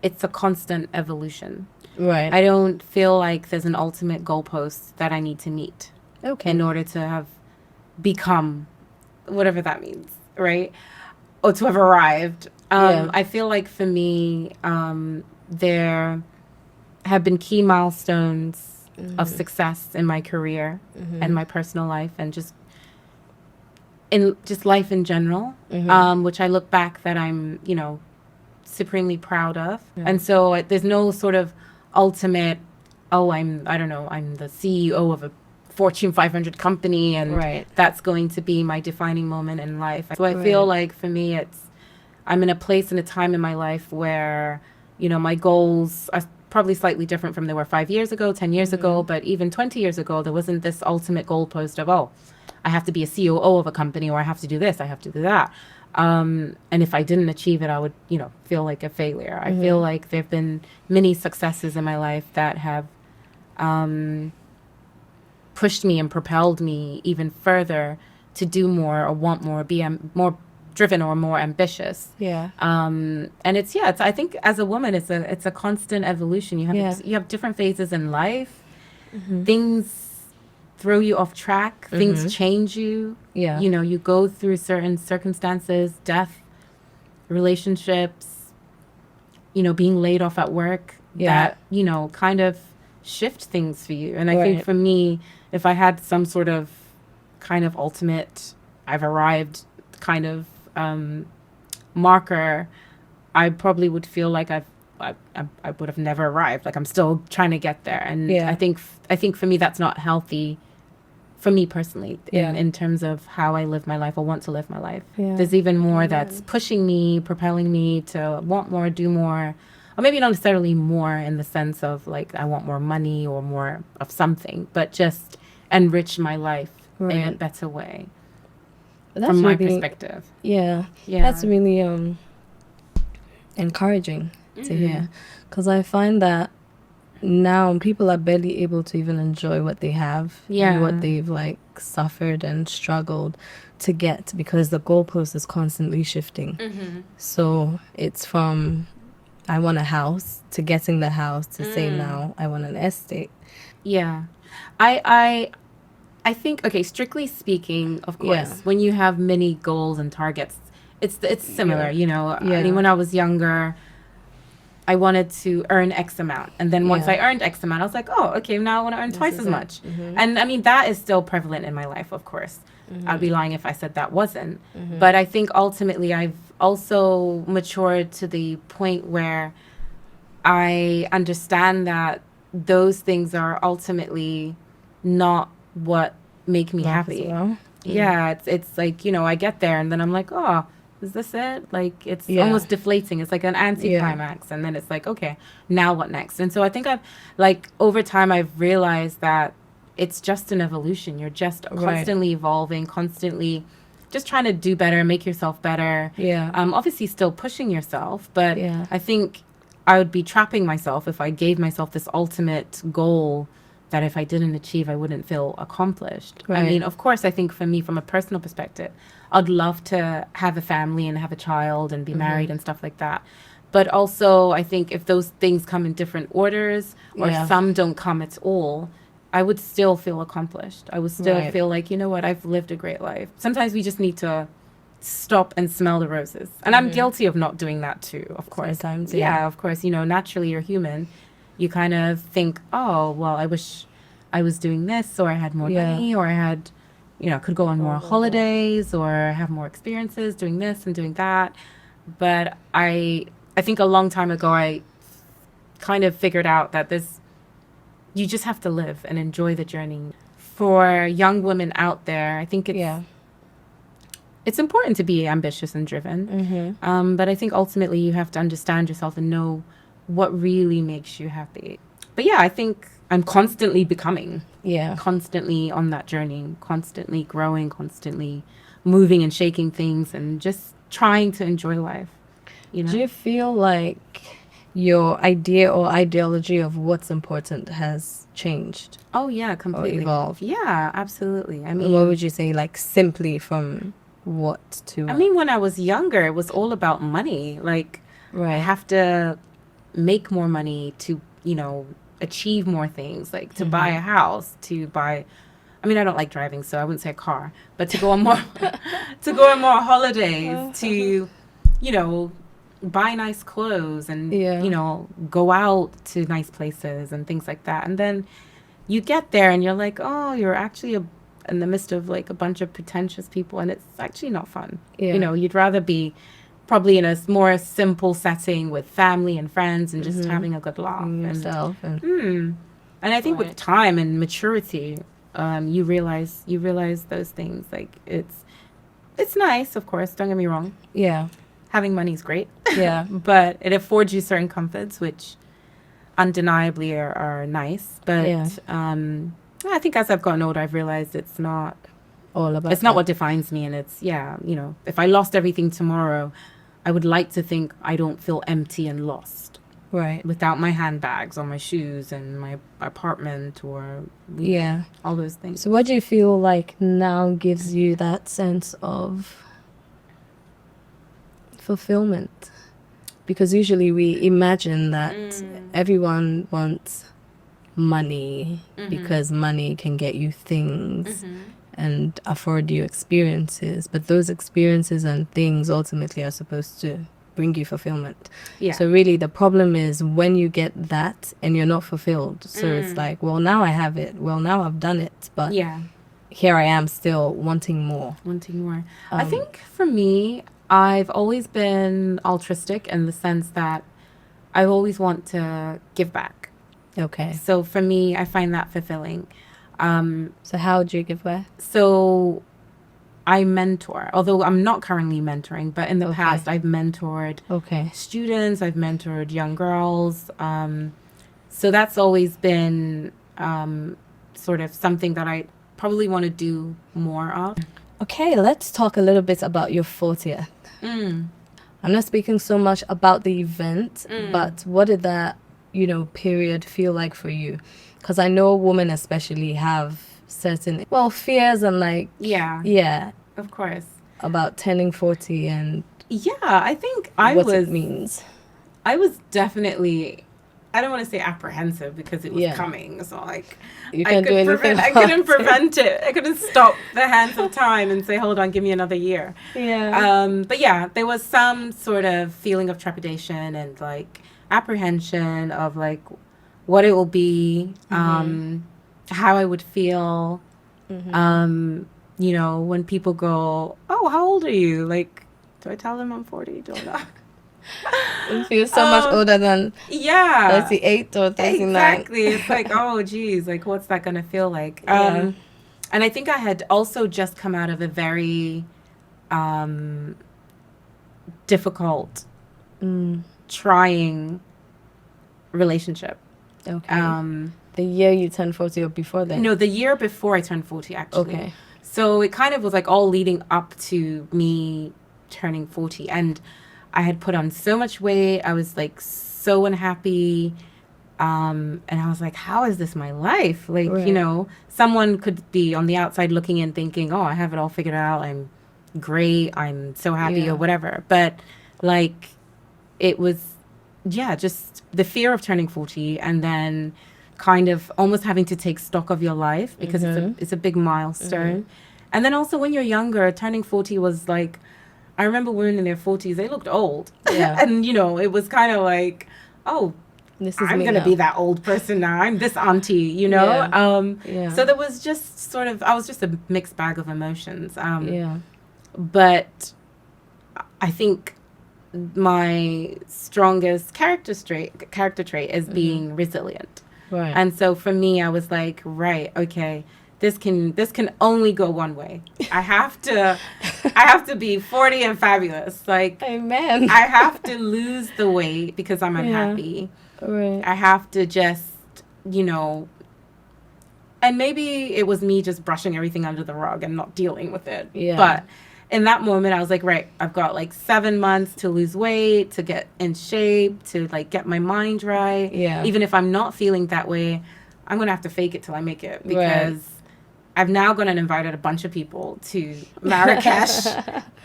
it's a constant evolution. Right. I don't feel like there's an ultimate goalpost that I need to meet in order to have become whatever that means, right? Or to have arrived. I feel like for me, there have been key milestones of success in my career and my personal life, and just life in general, which I look back that I'm, supremely proud of. And so there's no sort of ultimate, I'm the CEO of a Fortune 500 company, and that's going to be my defining moment in life. So I feel like for me, I'm in a place and a time in my life where, my goals are probably slightly different from they were 5 years ago, 10 years ago, but even 20 years ago, there wasn't this ultimate goalpost of, I have to be a COO of a company, or I have to do this, I have to do that. And if I didn't achieve it, I would, feel like a failure. I feel like there have been many successes in my life that have pushed me and propelled me even further to do more or want more, be more driven or more ambitious. Yeah. And I think as a woman, it's a constant evolution. You have different phases in life. Things throw you off track. Things change you. Yeah. You go through certain circumstances, death, relationships, being laid off at work, that, kind of shift things for you. And I think for me, if I had some sort of kind of ultimate, I've arrived kind of marker, I probably would feel like I would have never arrived. Like I'm still trying to get there, and Yeah. I think for me that's not healthy. For me personally, Yeah. in terms of how I live my life or want to live my life, Yeah. there's even more Amen. that's pushing me, propelling me to want more, do more, or maybe not necessarily more in the sense of like I want more money or more of something, but just enrich my life in a Right. better way But from that's my really, perspective. yeah, Yeah. that's really encouraging to hear, because I find that now people are barely able to even enjoy what they have Yeah. and what they've like suffered and struggled to get, because the goalpost is constantly shifting. So it's from I want a house to getting the house to say now I want an estate. Yeah. I think, okay, strictly speaking, of course, Yeah. when you have many goals and targets, it's similar, Yeah. you know. I Yeah. mean, when I was younger, I wanted to earn X amount. And then once Yeah. I earned X amount, I was like, oh, okay, now I want to earn twice is as it. much. And I mean, that is still prevalent in my life, of course. I'd be lying if I said that wasn't. But I think ultimately I've also matured to the point where I understand that those things are ultimately not what make me Life as happy. well. Yeah, it's like, you know, I get there and then I'm like, oh, is this it? Like it's Yeah. almost deflating. It's like an anticlimax, and then it's like, okay, now what next? And so I think I've like over time I've realized that it's just an evolution. You're just Right. constantly evolving, constantly just trying to do better, make yourself better. Yeah. Obviously still pushing yourself, but Yeah. I think I would be trapping myself if I gave myself this ultimate goal that if I didn't achieve, I wouldn't feel accomplished. I Right. mean, of course, I think for me, from a personal perspective, I'd love to have a family and have a child and be married and stuff like that. But also, I think if those things come in different orders or Yeah. some don't come at all, I would still feel accomplished. I would still Right. feel like, you know what, I've lived a great life. Sometimes we just need to stop and smell the roses. And I'm guilty of not doing that too, of course. Sometimes, yeah, yeah. of course, you know, naturally you're human. You kind of think, oh, well, I wish I was doing this, or I had more Yeah. money, or I had, you know, could go on more holidays, or have more experiences doing this and doing that. But I think a long time ago, I kind of figured out that you just have to live and enjoy the journey. For young women out there, I think Yeah. it's important to be ambitious and driven. But I think ultimately you have to understand yourself and know what really makes you happy. But yeah, I think I'm constantly becoming, Yeah. constantly on that journey, constantly growing, constantly moving and shaking things and just trying to enjoy life. You know? Do you feel like your idea or ideology of what's important has changed Oh yeah, or completely. evolved? Yeah, absolutely. I And mean, what would you say, like, simply from what to I what? mean, when I was younger, it was all about money. Like, I Right. have to make more money to, you know, achieve more things, like to buy a house, to buy. I mean, I don't like driving, so I wouldn't say a car, but to go on more, to go on more holidays, to, you know, buy nice clothes and, Yeah. you know, go out to nice places and things like that. And then you get there and you're like, oh, you're actually in the midst of like a bunch of pretentious people, and it's actually not fun. Yeah. You know, you'd rather be probably in a more simple setting with family and friends and just having a good laugh. And yourself and And I think with Right. time and maturity, you realize those things. Like it's nice, of course. Don't get me wrong. yeah. Having money is great, Yeah. but it affords you certain comforts, which undeniably are nice. But Yeah. I think as I've gotten older, I've realized it's not All about it's not that. what defines me. And it's, yeah, you know, if I lost everything tomorrow, I would like to think I don't feel empty and lost Right. without my handbags or my shoes and my apartment or Yeah. all those things. So what do you feel like now gives you that sense of fulfillment? Because usually we imagine that everyone wants money because money can get you things and afford you experiences, but those experiences and things ultimately are supposed to bring you fulfillment. Yeah. So really the problem is when you get that and you're not fulfilled. So it's like, well, now I have it. Well, now I've done it, but Yeah. here I am still wanting more. Wanting more. I think for me, I've always been altruistic in the sense that I always want to give back. Okay. So for me, I find that fulfilling. So how do you give back? So I mentor, although I'm not currently mentoring, but in the Okay. past I've mentored Okay. students, I've mentored young girls. So that's always been sort of something that I probably want to do more of. Okay, let's talk a little bit about your 40th. Mm. I'm not speaking so much about the event, but what did that, period feel like for you? Because I know women especially have certain, fears and Yeah, of course. about turning 40 and Yeah, I think I what was it means. I was definitely, I don't want to say apprehensive because it was Yeah. coming. So like You can't do anything I about couldn't it. prevent it. I couldn't stop the hands of time and say, hold on, give me another year. Yeah. But yeah, there was some sort of feeling of trepidation and like apprehension of like what it will be, how I would feel. When people go, oh, how old are you? Like, do I tell them I'm 40? Do I not? You feel so much older than Yeah, 38 or 39. exactly. It's like, oh, geez, like, what's that going to feel like? Yeah. And I think I had also just come out of a very difficult, trying relationship. Okay. The year you turned 40 or before then? No, the year before I turned 40, actually. Okay. So it kind of was like all leading up to me turning 40. And I had put on so much weight. I was like so unhappy. And I was like, how is this my life? Like, Right. Someone could be on the outside looking in thinking, oh, I have it all figured out. I'm great. I'm so happy Yeah. or whatever. But like, it was, yeah, just the fear of turning 40 and then kind of almost having to take stock of your life because it's a big milestone. And then also when you're younger, turning 40 was like, I remember women in their 40s, they looked old. Yeah. And, it was kind of like, oh, This is I'm me going to now. be that old person now. I'm this auntie, Yeah. Yeah. So there was just sort of, I was just a mixed bag of emotions. Yeah. But I think my strongest character trait is being resilient. Right. And so for me, I was like, right, okay, this can only go one way. I have to be 40 and fabulous. Like, Amen. I have to lose the weight because I'm unhappy. Right. I have to just, and maybe it was me just brushing everything under the rug and not dealing with it. Yeah. But in that moment, I was like, right, I've got like 7 months to lose weight, to get in shape, to like get my mind right. Yeah. Even if I'm not feeling that way, I'm going to have to fake it till I make it because I've now gone and invited a bunch of people to Marrakesh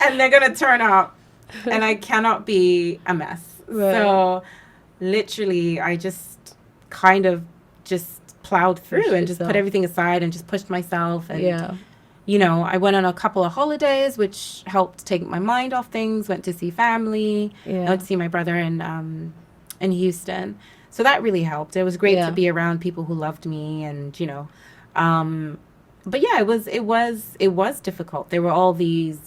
and they're going to turn up and I cannot be a mess. Right. So literally, I just kind of just plowed through and just put everything aside and just pushed myself. And, I went on a couple of holidays, which helped take my mind off things, went to see family. I went to see my brother in Houston. So that really helped. It was great to be around people who loved me and, but yeah, it was difficult. There were all these,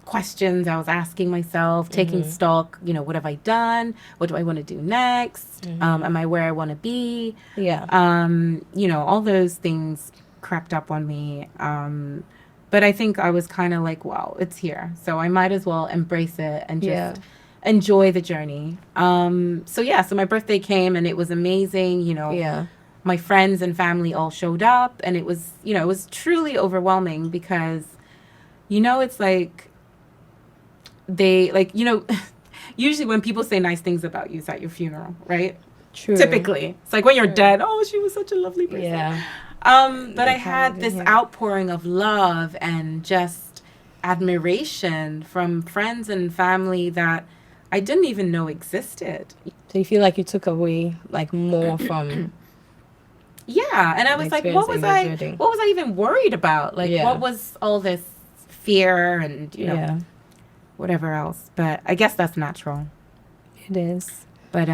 questions I was asking myself, taking stock, what have I done? What do I want to do next? Am I where I want to be? Yeah. All those things crept up on me. But I think I was kind of like, wow, it's here. So I might as well embrace it and just enjoy the journey. So my birthday came and it was amazing, My friends and family all showed up and it was, it was truly overwhelming because, it's like they like, usually when people say nice things about you, it's at your funeral, right? True. Typically. It's like when you're dead, oh, she was such a lovely person. Yeah. But I had this outpouring of love and just admiration from friends and family that I didn't even know existed. So you feel like you took away like more from Yeah, and I was like, what was I even worried about? Like, what was all this fear and, whatever else? But I guess that's natural. It is. But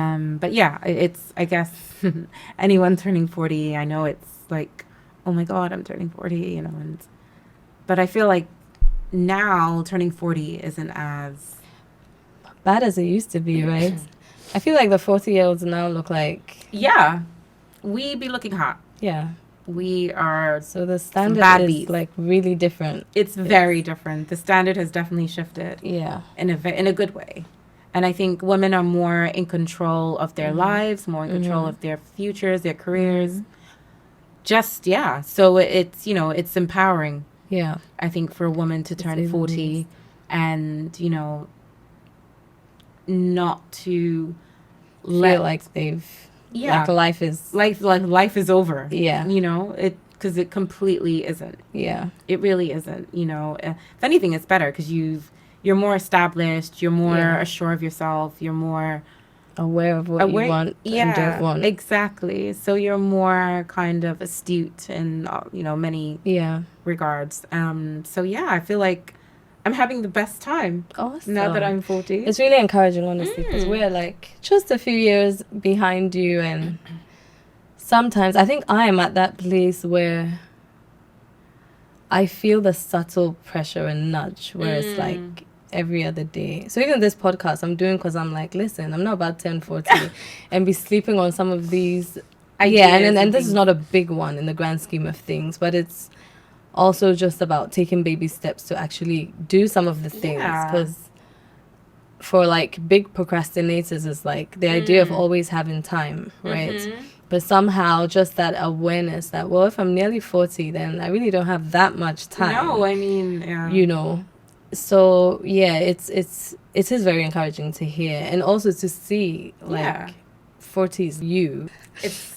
yeah, it's, I guess, anyone turning 40, I know it's like, oh my God, I'm turning 40, but I feel like now turning 40 isn't as bad as it used to be, right? I feel like the 40-year-olds now look like, yeah, we be looking hot. yeah. We are So the some standard bad is bees. like really different. It's very different. The standard has definitely shifted Yeah. in a good way. And I think women are more in control of their lives, more in control of their futures, their careers. Just, yeah. So it's, you know, it's empowering, Yeah. I think, for a woman to say turn the 40 least. and, you know, not to Feel like they've, yeah, like life is, life is over. yeah. You know, because it completely isn't. Yeah. It really isn't. You know, if anything, it's better because you're more established. You're more Yeah. assured of yourself. You're more Aware of what you want and don't want. exactly. So you're more kind of astute in you know, many Yeah. regards. So yeah, I feel like I'm having the best time Awesome. now that I'm 40. It's really encouraging, honestly, because we're like just a few years behind you, and sometimes I think I am at that place where I feel the subtle pressure and nudge where it's like every other day. So even this podcast I'm doing because I'm like, listen, I'm not about 10, 40 and be sleeping on some of these. Yeah, and this is not a big one in the grand scheme of things, but it's also just about taking baby steps to actually do some of the things. Because for like big procrastinators, it's like the idea of always having time, right? But somehow just that awareness that, well, if I'm nearly 40, then I really don't have that much time. No, I mean, yeah. You know. So yeah, it is very encouraging to hear, and also to see like 40s you.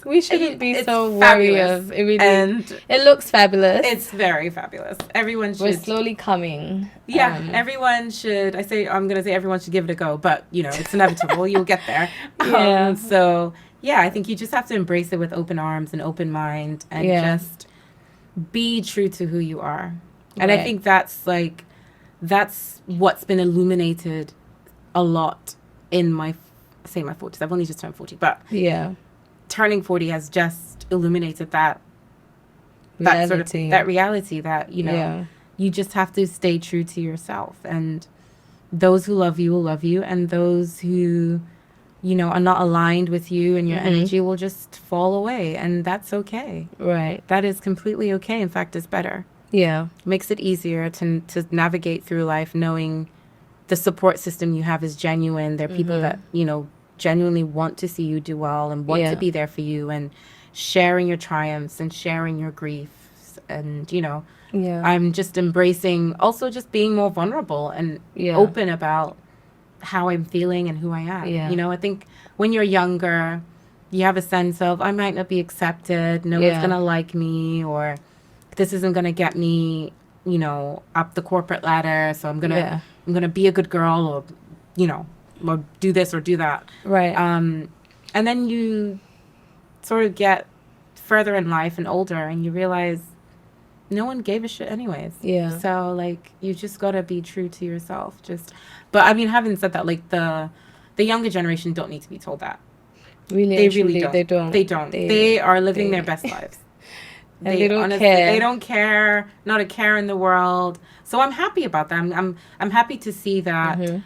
We shouldn't be so worried of it. Really, and it looks fabulous. It's very fabulous. Everyone should. We're slowly coming. Yeah, everyone should. I'm gonna say everyone should give it a go, but you know it's inevitable. You'll get there. Yeah. So yeah, I think you just have to embrace it with open arms and open mind, and just be true to who you are. And I think that's what's been illuminated a lot in my 40s. I've only just turned 40, but turning 40 has just illuminated that reality that, you know, you just have to stay true to yourself, and those who love you will love you, and those who, you know, are not aligned with you and your energy will just fall away, and that's okay. Right. That is completely okay. In fact, it's better. Yeah. Makes it easier to navigate through life knowing the support system you have is genuine. There are people that, you know, genuinely want to see you do well and want to be there for you, and sharing your triumphs and sharing your griefs. And, you know, I'm just embracing, also just being more vulnerable and open about how I'm feeling and who I am. You know, I think when you're younger, you have a sense of, I might not be accepted. No one's going to like me, or this isn't going to get me, you know, up the corporate ladder. So I'm going to be a good girl, or, you know, or do this or do that. Right. And then you sort of get further in life and older, and you realize no one gave a shit anyways. Yeah. So, like, you just got to be true to yourself. But I mean, having said that, like, the younger generation don't need to be told that. Really, they really don't. They don't. They are living their best lives. And they don't care. They don't care. Not a care in the world. So I'm happy about that. I'm happy to see that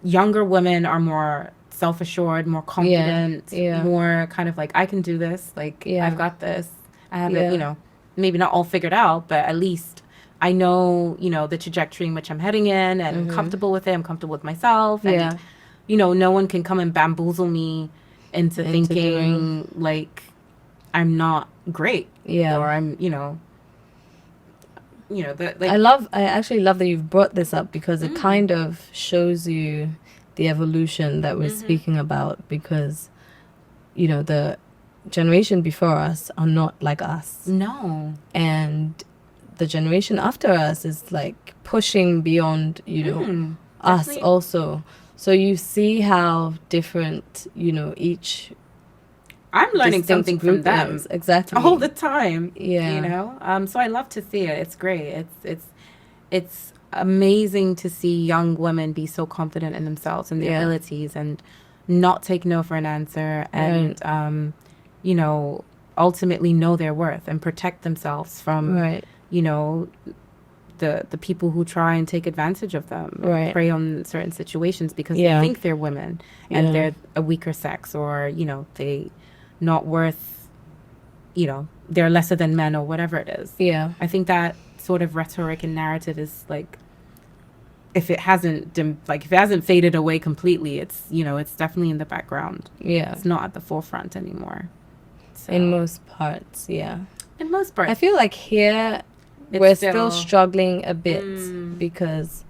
younger women are more self-assured, more confident, more kind of like, I can do this. Like, I've got this. I have it, you know, maybe not all figured out, but at least I know, you know, the trajectory in which I'm heading in, and I'm comfortable with it. I'm comfortable with myself. And, you know, no one can come and bamboozle me into thinking like I'm not great. Or I'm, you know, that, like, I actually love that you've brought this up, because it kind of shows you the evolution that we're speaking about, because, you know, the generation before us are not like us. No. And the generation after us is like pushing beyond, you know, us definitely. Also. So you see how different, you know, each I'm learning something from them exactly all the time. Yeah, you know. So I love to see it. It's great. It's amazing to see young women be so confident in themselves and their abilities, and not take no for an answer, and you know, ultimately know their worth and protect themselves from you know, the people who try and take advantage of them, Right. prey on certain situations because Yeah. they think they're women and Yeah. they're a weaker sex, or they not worth, they're lesser than men or whatever it is. Yeah. I think that sort of rhetoric and narrative is like, if it hasn't faded away completely, it's it's definitely in the background. Yeah. It's not at the forefront anymore. So, In most parts, yeah. in most parts, I feel like here It's we're still- still struggling a bit because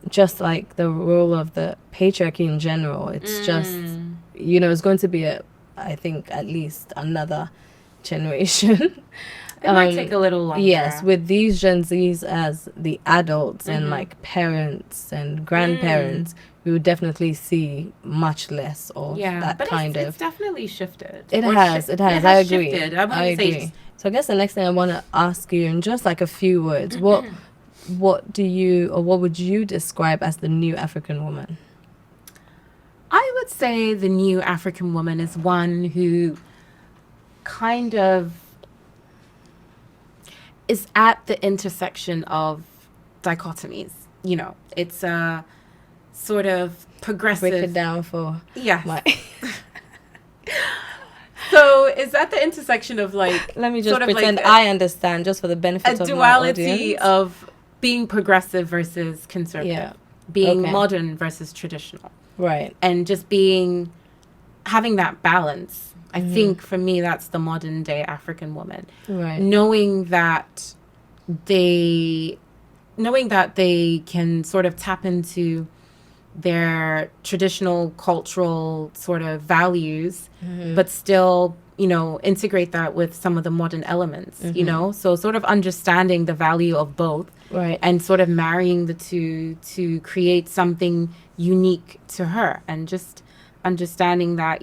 just like the role of the patriarchy in general, it's just, it's going to be I think at least another generation. it might take a little longer. Yes, with these Gen Zs as the adults and like parents and grandparents, we would definitely see much less of that but kind it's of. definitely shifted. It Or has. shif- It has. It I has agree. shifted. I I wouldn't say agree. So I guess the next thing I want to ask you, in just like a few words, what would you describe as the new African woman? I would say the new African woman is one who kind of is at the intersection of dichotomies. It's a sort of progressive. Break it down for Yes. my. So it's at the intersection of like. Let me just sort of pretend like I understand, just for the benefit a of my duality audience. of being progressive versus conservative, Yeah. being Okay. modern versus traditional, Right. and just having that balance. I think for me that's the modern day African woman. Right. Knowing that they can sort of tap into their traditional cultural sort of values, but still, integrate that with some of the modern elements, so sort of understanding the value of both, Right. and sort of marrying the two to create something unique to her, and just understanding that,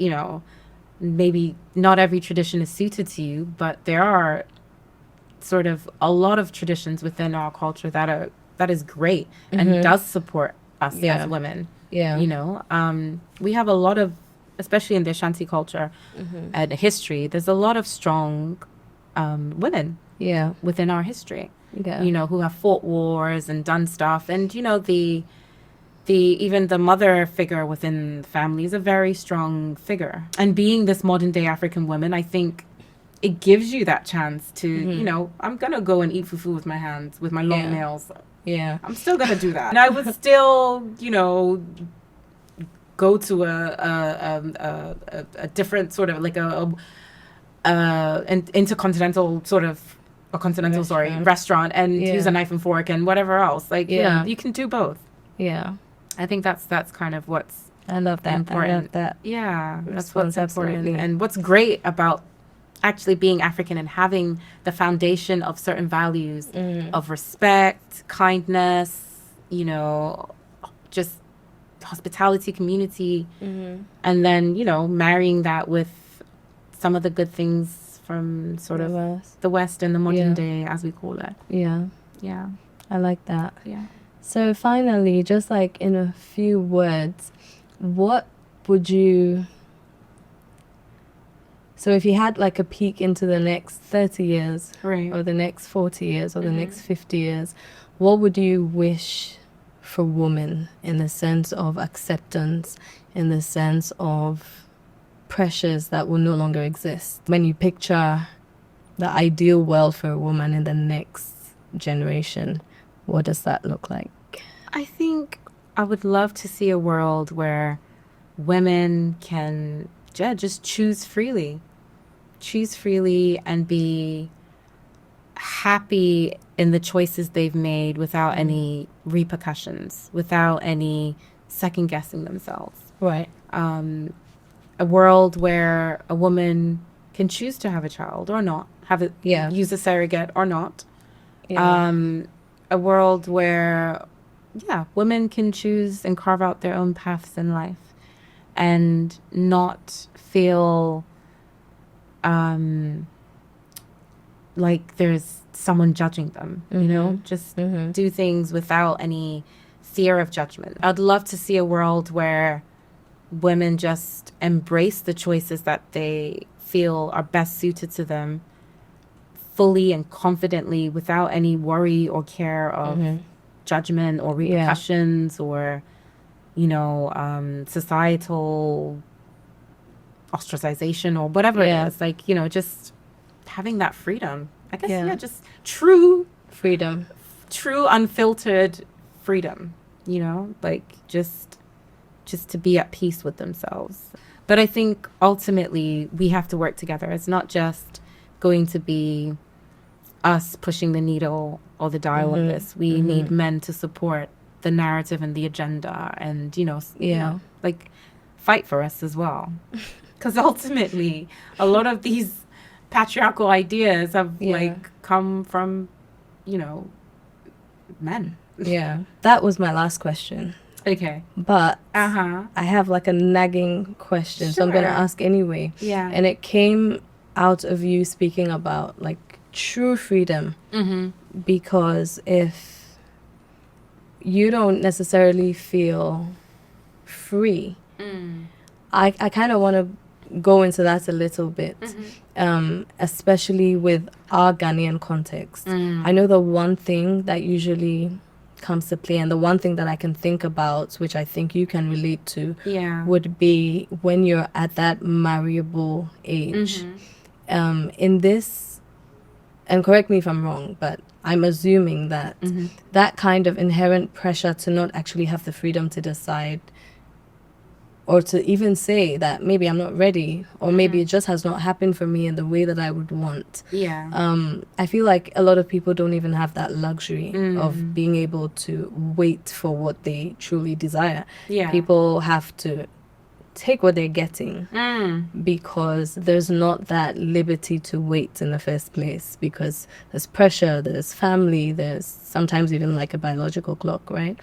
maybe not every tradition is suited to you, but there are sort of a lot of traditions within our culture that is great and does support us Yeah. as women. Yeah. We have a lot of, especially in the Ashanti culture and history, there's a lot of strong women Yeah. within our history, Yeah. who have fought wars and done stuff. And, even the mother figure within the family is a very strong figure. And being this modern day African woman, I think it gives you that chance to, I'm going to go and eat fufu with my hands, with my long Yeah. nails. Yeah. I'm still going to do that. And I would still, go to a different sort of like an intercontinental sort of, a continental, restaurant and Yeah. use a knife and fork and whatever else. Like, Yeah. you can do both. Yeah. I think that's kind of what's I love that. important. I love that. Yeah, that's Response, what's important. absolutely. And what's great about actually being African and having the foundation of certain values of respect, kindness, just hospitality, community, and then, marrying that with some of the good things from sort of the West and the modern day, as we call it. Yeah. Yeah. I like that. Yeah. So finally, just like in a few words, what would you... So if you had like a peek into the next 30 years Right. or the next 40 years or the next 50 years, what would you wish for women in the sense of acceptance, in the sense of pressures that will no longer exist? When you picture the ideal world for a woman in the next generation, what does that look like? I think I would love to see a world where women can just choose freely and be happy in the choices they've made without any repercussions, without any second guessing themselves. Right. A world where a woman can choose to have a child or not, use a surrogate or not. Yeah. A world where, women can choose and carve out their own paths in life and not feel like there's someone judging them, just do things without any fear of judgment. I'd love to see a world where women just embrace the choices that they feel are best suited to them fully and confidently without any worry or care of judgment or repercussions or, societal ostracization or whatever it is. Like, just having that freedom. I guess, just true freedom. True unfiltered freedom, like just to be at peace with themselves. But I think ultimately we have to work together. It's not just going to be us pushing the needle or the dial of this. We need men to support the narrative and the agenda and, like fight for us as well. Because ultimately a lot of these patriarchal ideas have like come from, men. Yeah. That was my last question. Okay. But I have like a nagging question, so I'm going to ask anyway. Yeah. And it came out of you speaking about like true freedom. Because if you don't necessarily feel free, I kind of want to go into that a little bit, especially with our Ghanaian context. I know the one thing that usually comes to play, and the one thing that I can think about, which I think you can relate to, would be when you're at that marriable age. In this, and correct me if I'm wrong, but I'm assuming that that kind of inherent pressure to not actually have the freedom to decide or to even say that maybe I'm not ready, or maybe it just has not happened for me in the way that I would want. I feel like a lot of people don't even have that luxury of being able to wait for what they truly desire. People have to take what they're getting because there's not that liberty to wait in the first place, because there's pressure, there's family, there's sometimes even like a biological clock, right?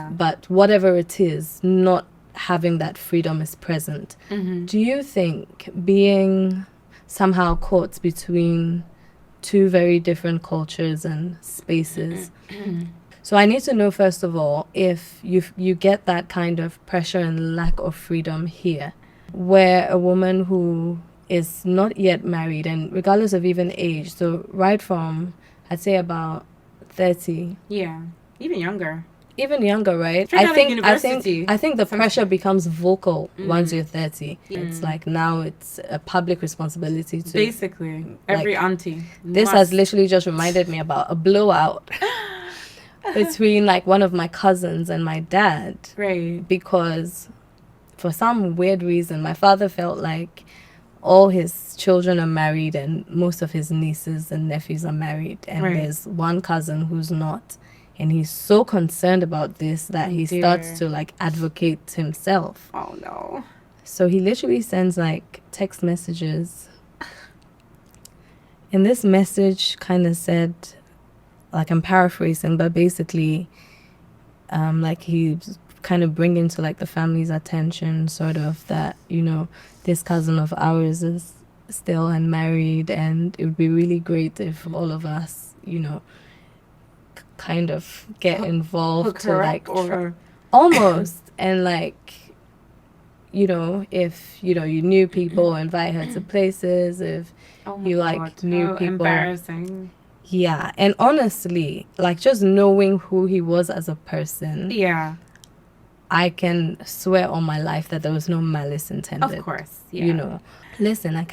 But whatever it is, not having that freedom is present. Do you think being somehow caught between two very different cultures and spaces, so I need to know first of all if you get that kind of pressure and lack of freedom here, where a woman who is not yet married, and regardless of even age, so right from I'd say about 30, even younger, right? I think the pressure becomes vocal once you're 30. It's like now it's a public responsibility to basically every auntie. This has literally just reminded me about a blowout between like one of my cousins and my dad, right? Because for some weird reason my father felt like all his children are married and most of his nieces and nephews are married, and there's one cousin who's not. And he's so concerned about this that he starts to like advocate himself. Oh no. So he literally sends like text messages. And this message kind of said, like I'm paraphrasing, but basically like he's kind of bringing to like the family's attention sort of that, this cousin of ours is still unmarried, and it would be really great if all of us, kind of get involved to like almost and like if you knew people, invite her to places, if you like knew people. Embarrassing. Yeah, and honestly, like just knowing who he was as a person, I can swear on my life that there was no malice intended. Of course, Listen, I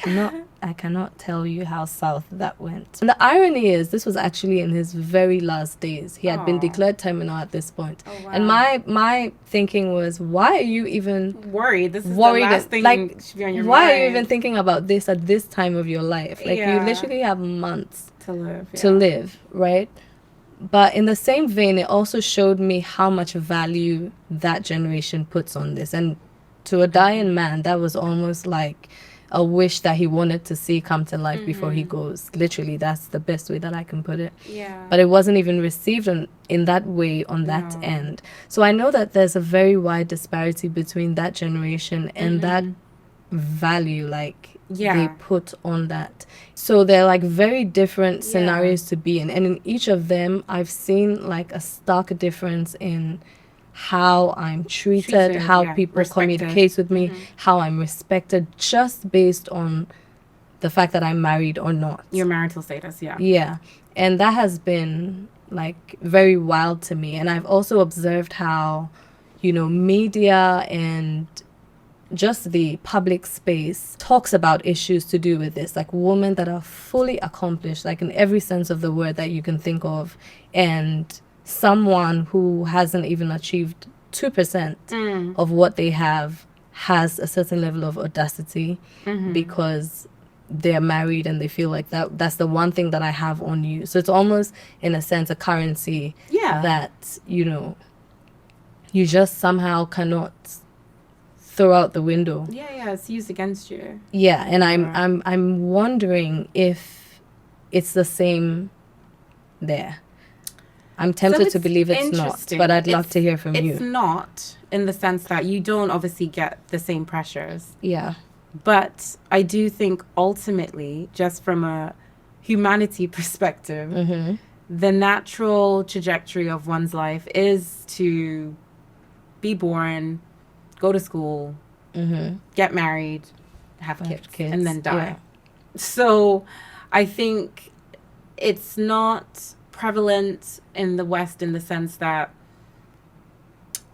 cannot tell you how south that went. And the irony is, this was actually in his very last days. He had been declared terminal at this point. Oh, wow. And my thinking was, why are you even worried? This is the last thing should be on your mind. Why are you even thinking about this at this time of your life? Like you literally have months to live, right? But in the same vein, it also showed me how much value that generation puts on this. And to a dying man, that was almost like a wish that he wanted to see come to life before he goes. Literally, that's the best way that I can put it. But it wasn't even received in that way on that end. So I know that there's a very wide disparity between that generation and that value, like they put on that. So they're like very different scenarios to be in. And in each of them, I've seen like a stark difference in how I'm treated, how people communicate with me, how I'm respected, just based on the fact that I'm married or not. Your marital status, yeah. Yeah. And that has been like very wild to me. And I've also observed how, media and just the public space talks about issues to do with this, like women that are fully accomplished, like in every sense of the word that you can think of, and someone who hasn't even achieved 2% of what they have has a certain level of audacity because they're married and they feel like that's the one thing that I have on you. So it's almost in a sense a currency that you just somehow cannot throw out the window. Yeah, it's used against you. Yeah, and I'm wondering if it's the same there. I'm tempted to believe it's not, but I'd love to hear from you. It's not, in the sense that you don't obviously get the same pressures. Yeah. But I do think ultimately, just from a humanity perspective, the natural trajectory of one's life is to be born, go to school, get married, have kids, and then die. Yeah. So I think it's not prevalent in the West in the sense that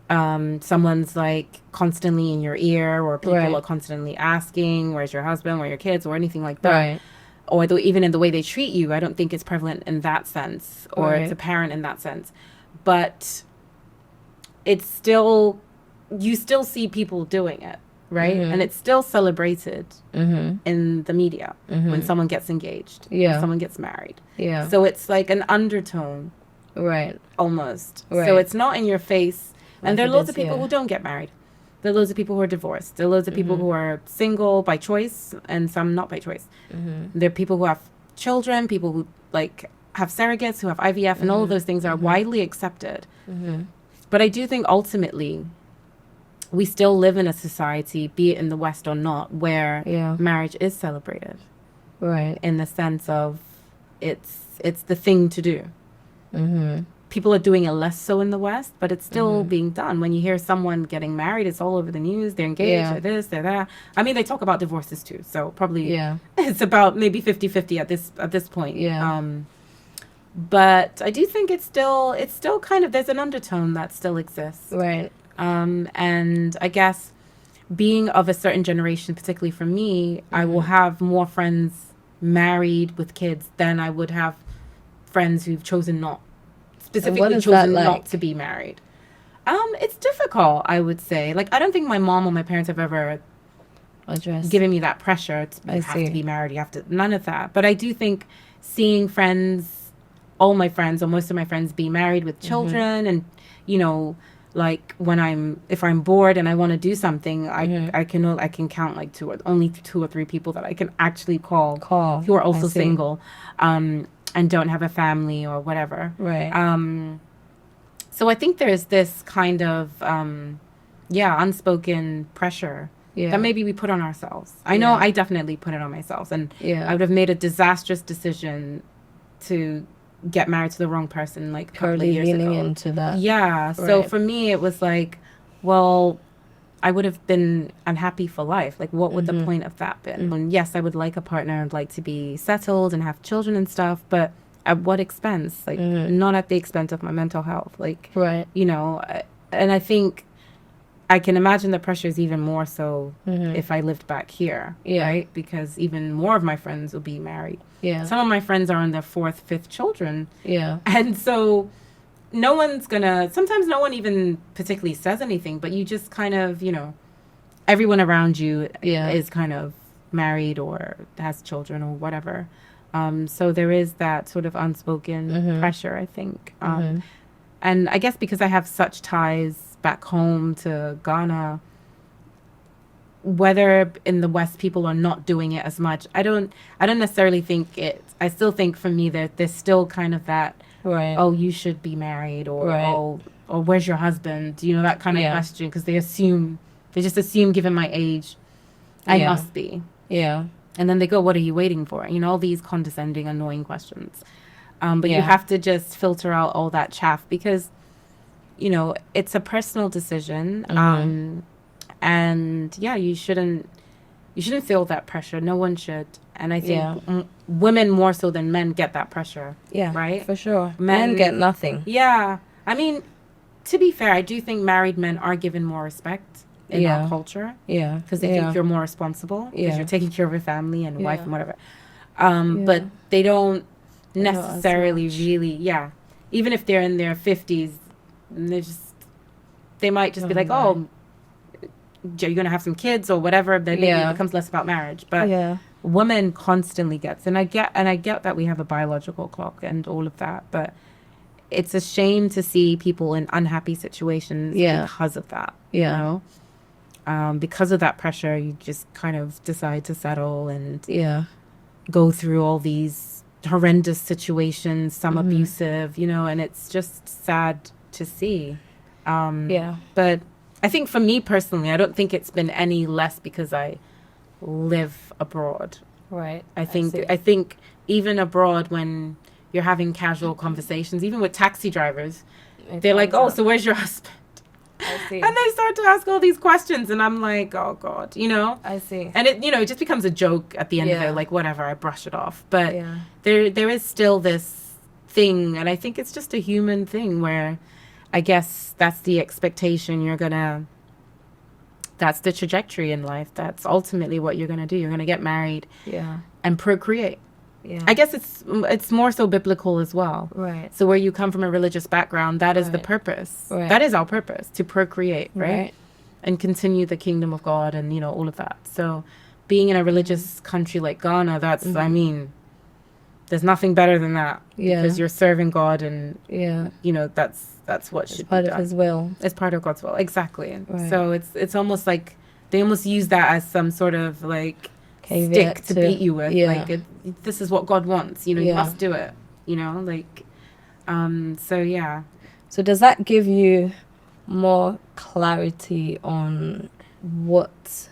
someone's like constantly in your ear, or people are constantly asking, where's your husband, where are your kids, or anything like that. Right. Or even in the way they treat you. I don't think it's prevalent in that sense, or it's apparent in that sense. But it's still, you still see people doing it, right? And it's still celebrated in the media when someone gets engaged, when someone gets married. Yeah. So it's like an undertone, right? Almost. Right. So it's not in your face. And there are loads of people yeah. who don't get married. There are loads of people who are divorced. There are loads of people who are single by choice, and some not by choice. There are people who have children, people who like have surrogates, who have IVF, and all of those things are widely accepted. But I do think ultimately we still live in a society, be it in the West or not, where marriage is celebrated. Right. In the sense of it's the thing to do. People are doing it less so in the West, but it's still being done. When you hear someone getting married, it's all over the news. They're engaged, they're this, they're that. I mean, they talk about divorces too, so probably it's about maybe 50-50 at this point. Yeah. But I do think it's still kind of, there's an undertone that still exists. Right. And I guess being of a certain generation, particularly for me, I will have more friends married with kids than I would have friends who've chosen not. Specifically chosen not to be married. It's difficult, I would say. Like, I don't think my mom or my parents have ever given me that pressure to have to be married. You have to, none of that. But I do think seeing friends, all my friends or most of my friends be married with children, and like if I'm bored and I want to do something, I can count like only two or three people that I can actually call who are also single. And don't have a family or whatever. Right. So I think there's this kind of, unspoken pressure that maybe we put on ourselves. I know I definitely put it on myself. And I would have made a disastrous decision to get married to the wrong person like a couple of years ago. Leaning into that. Yeah. So for me, it was like, well, I would have been unhappy for life. Like, what would the point of that been? And yes, I would like a partner. I'd like to be settled and have children and stuff, but at what expense? Like, not at the expense of my mental health. Like, and I think I can imagine the pressure is even more so if I lived back here, right? Because even more of my friends will be married. Yeah. Some of my friends are on their 4th, 5th children. Yeah. And so sometimes no one even particularly says anything, but you just kind of, everyone around you is kind of married or has children or whatever. So there is that sort of unspoken pressure, I think. And I guess because I have such ties back home to Ghana, whether in the West people are not doing it as much, I don't necessarily think I still think for me that there's still kind of that, oh, you should be married, or or where's your husband? That kind of question, because they just assume given my age, I must be. Yeah. And then they go, what are you waiting for? All these condescending, annoying questions. But you have to just filter out all that chaff, because, it's a personal decision. And you shouldn't you shouldn't feel that pressure. No one should. And I think Yeah. women more so than men get that pressure. Yeah. Right? For sure. Men Men get nothing. Yeah. I mean, to be fair, I do think married men are given more respect in our Yeah. culture Yeah. because they think you're more responsible because Yeah. you're taking care of your family and wife Yeah. and whatever. Yeah. But they don't Not as necessarily much. really, yeah. Even if they're in their 50s, they might just be like, right. oh, you're going to have some kids or whatever. Then maybe Yeah. it becomes less about marriage. But Yeah. women constantly gets, and I get that we have a biological clock and all of that, but it's a shame to see people in unhappy situations Yeah. because of that. Yeah. You know? Because of that pressure, you just kind of decide to settle and Yeah. go through all these horrendous situations, some abusive, you know, and it's just sad to see. Yeah. But I think for me personally, I don't think it's been any less because I live abroad. Right. I see. think even abroad when you're having casual conversations, even with taxi drivers, they're like, "Oh, so where's your husband?" I see. And they start to ask all these questions, and I'm like, "Oh God," you know. I see. And it just becomes a joke at the end of Yeah. it, like whatever, I brush it off. But Yeah. there is still this thing, and I think it's just a human thing where I guess that's the expectation that's the trajectory in life. That's ultimately what you're gonna do. You're gonna get married Yeah. and procreate. Yeah. I guess it's more so biblical as well. Right. So where you come from a religious background, that is the Right. purpose. Right. That is our purpose, to procreate, right? Right. And continue the kingdom of God and, you know, all of that. So being in a religious country like Ghana, that's, I mean, there's nothing better than that. Yeah. Because you're serving God and, Yeah. you know, that's what It's should part be of done. His will. It's part of God's will. Exactly. Right. So it's almost like they almost use that as some sort of like Caveat stick to beat you with. Yeah. Like this is what God wants. You know, you Yeah. must do it. You know, like so yeah. So does that give you more clarity on what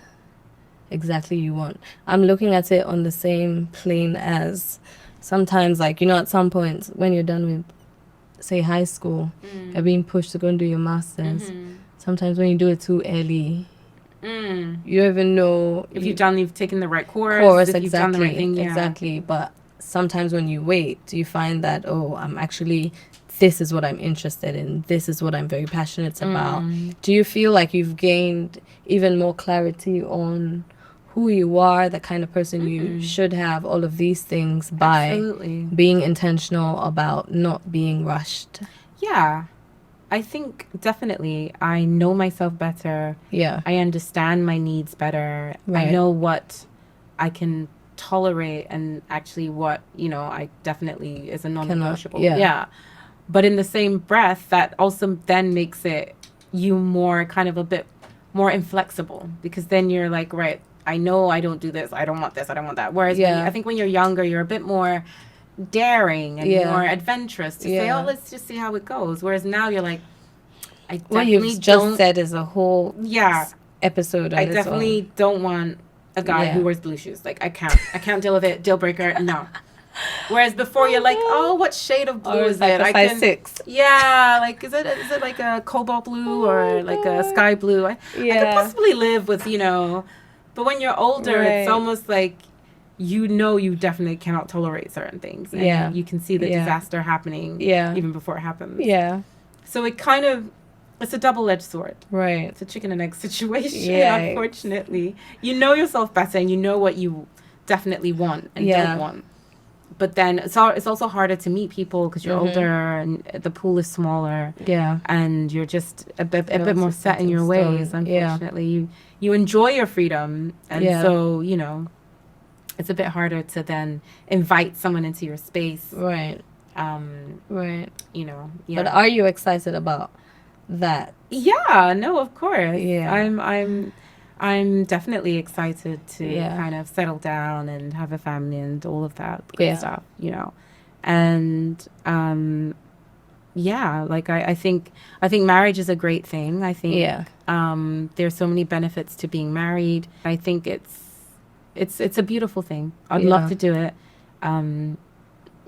exactly you want? I'm looking at it on the same plane as sometimes, like, you know, at some point when you're done with, say, high school, you're being pushed to go and do your master's. Sometimes when you do it too early, you don't even know If you've taken the right course, if exactly, you've done the right thing, yeah. exactly. But sometimes when you wait, you find that, oh, this is what I'm interested in. This is what I'm very passionate about. Do you feel like you've gained even more clarity on who you are, the kind of person you should have, all of these things by Absolutely. being intentional about not being rushed? Yeah. I think definitely I know myself better. Yeah. I understand my needs better. Right. I know what I can tolerate and actually what, you know, I definitely is a non-negotiable. yeah. But in the same breath, that also then makes it you more kind of a bit more inflexible because then you're like, right, I know I don't do this. I don't want this. I don't want that. Whereas I think when you're younger, you're a bit more daring and more adventurous to say, oh, let's just see how it goes. Whereas now you're like, I definitely what you've just said is a whole episode on I its definitely own. don't want a guy who wears blue shoes. Like I can't deal with it. Deal breaker, no. Whereas before you're like, oh, what shade of blue is it? Like a 5'6". Yeah, like is it like a cobalt blue or like a sky blue? I could possibly live with, you know. But when you're older, it's almost like you know you definitely cannot tolerate certain things. And you can see the disaster happening even before it happens. Yeah. So it's a double-edged sword. Right. It's a chicken and egg situation, Yikes. unfortunately. You know yourself better and you know what you definitely want and don't want. But then it's also harder to meet people because you're older and the pool is smaller. Yeah. And you're just a bit more set in your ways, unfortunately. You enjoy your freedom. And so, you know, it's a bit harder to then invite someone into your space. Right. Right. You know. Yeah. But are you excited about that? Yeah, no, of course. Yeah. I'm definitely excited to Yeah. kind of settle down and have a family and all of that good stuff, you know. And like I think marriage is a great thing. I think there's so many benefits to being married. I think it's a beautiful thing. I'd love to do it.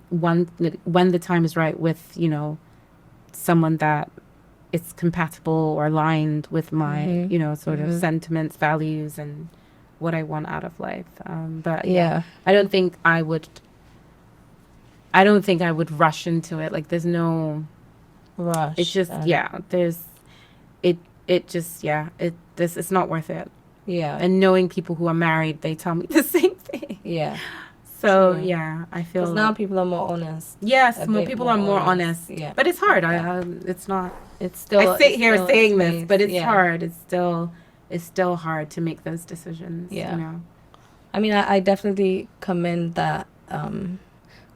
When the time is right with, you know, someone that it's compatible or aligned with my, you know, sort of sentiments, values, and what I want out of life. But Yeah. I don't think I would rush into it. Like there's no Rush. it's just it's not worth it. Yeah. And knowing people who are married, they tell me the same thing. Yeah. So True. yeah, I feel Because now people are more honest. yes, A more bit people more are more honest. honest. Yeah. But it's hard. Yeah. It's not. It's still. I sit it's here still a saying this, space. but it's Yeah. hard. It's still hard to make those decisions. Yeah. You know. I mean, I definitely commend that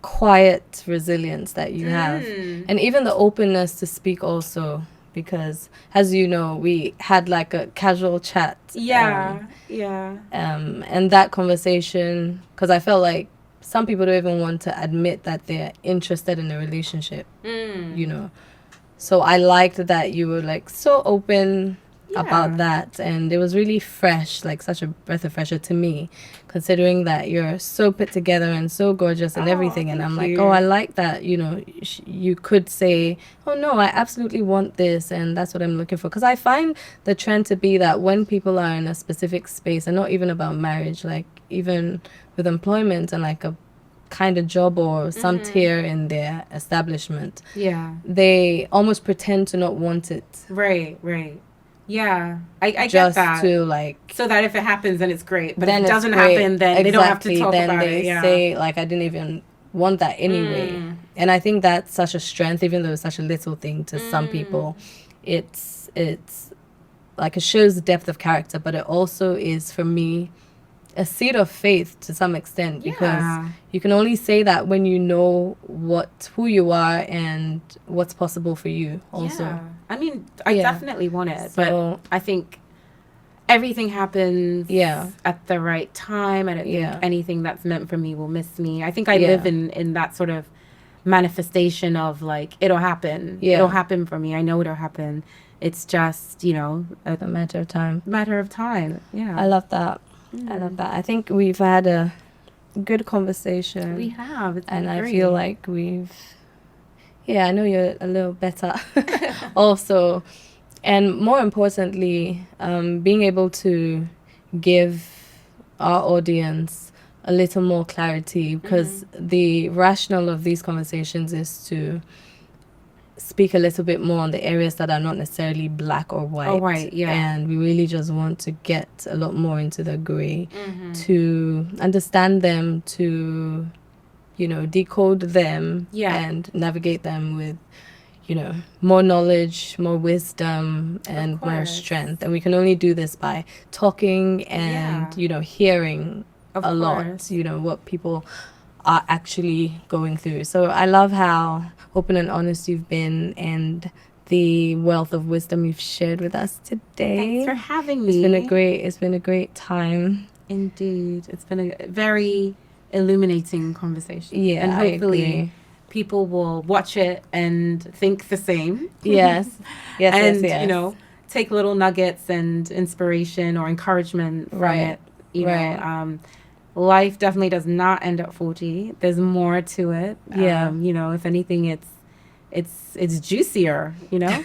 quiet resilience that you have, and even the openness to speak also. Because, as you know, we had like a casual chat. Yeah. And that conversation, because I felt like some people don't even want to admit that they're interested in a relationship. You know. So I liked that you were like so open about that, and it was really fresh, like such a breath of fresh air to me, considering that you're so put together and so gorgeous and everything. And I'm like, oh, I like that, you know, you could say, oh no, I absolutely want this, and that's what I'm looking for. Because I find the trend to be that when people are in a specific space, and not even about marriage, like even with employment and like a kind of job or some tier in their establishment, they almost pretend to not want it. Right. Yeah, I get just that. To like, so that if it happens, then it's great. But then if it doesn't great. happen, then they don't have to talk then about they it. Yeah. say like, I didn't even want that anyway. And I think that's such a strength, even though it's such a little thing to some people. It's like, it shows depth of character, but it also is, for me, a seed of faith to some extent, because you can only say that when you know who you are and what's possible for you also. Yeah. I mean, I definitely want it, but I think everything happens at the right time. I don't think anything that's meant for me will miss me. I think I live in that sort of manifestation of like, it'll happen. It'll happen for me. I know it'll happen. It's just, you know, a matter of time. Yeah. I love that. I love that. I think we've had a good conversation. We have. It's and great. I feel like I know you're a little better also. And more importantly, being able to give our audience a little more clarity, because the rationale of these conversations is to speak a little bit more on the areas that are not necessarily black or white. And we really just want to get a lot more into the gray to understand them, to, you know, decode them and navigate them with, you know, more knowledge, more wisdom, and more strength. And we can only do this by talking and, you know, hearing a lot, you know, what people are actually going through. So I love how open and honest you've been, and the wealth of wisdom you've shared with us today. Thanks for having me. It's been a great time. Indeed. It's been a very illuminating conversation. Yeah, and hopefully I agree. People will watch it and think the same. Yes. And, you know, take little nuggets and inspiration or encouragement from it. You know, life definitely does not end at 40. There's more to it. Yeah. You know, if anything, it's juicier, you know?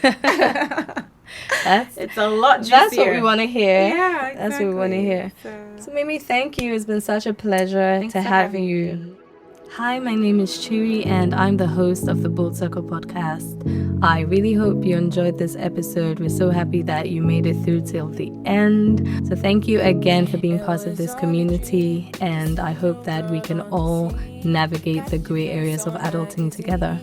It's a lot juicier. That's what we want to hear. Yeah, exactly. That's what we want to hear. So Mimi, thank you. It's been such a pleasure to have you. Me. Hi, my name is Chiri, and I'm the host of the Bold Circle podcast. I really hope you enjoyed this episode. We're so happy that you made it through till the end. So thank you again for being part of this community, and I hope that we can all navigate the gray areas of adulting together.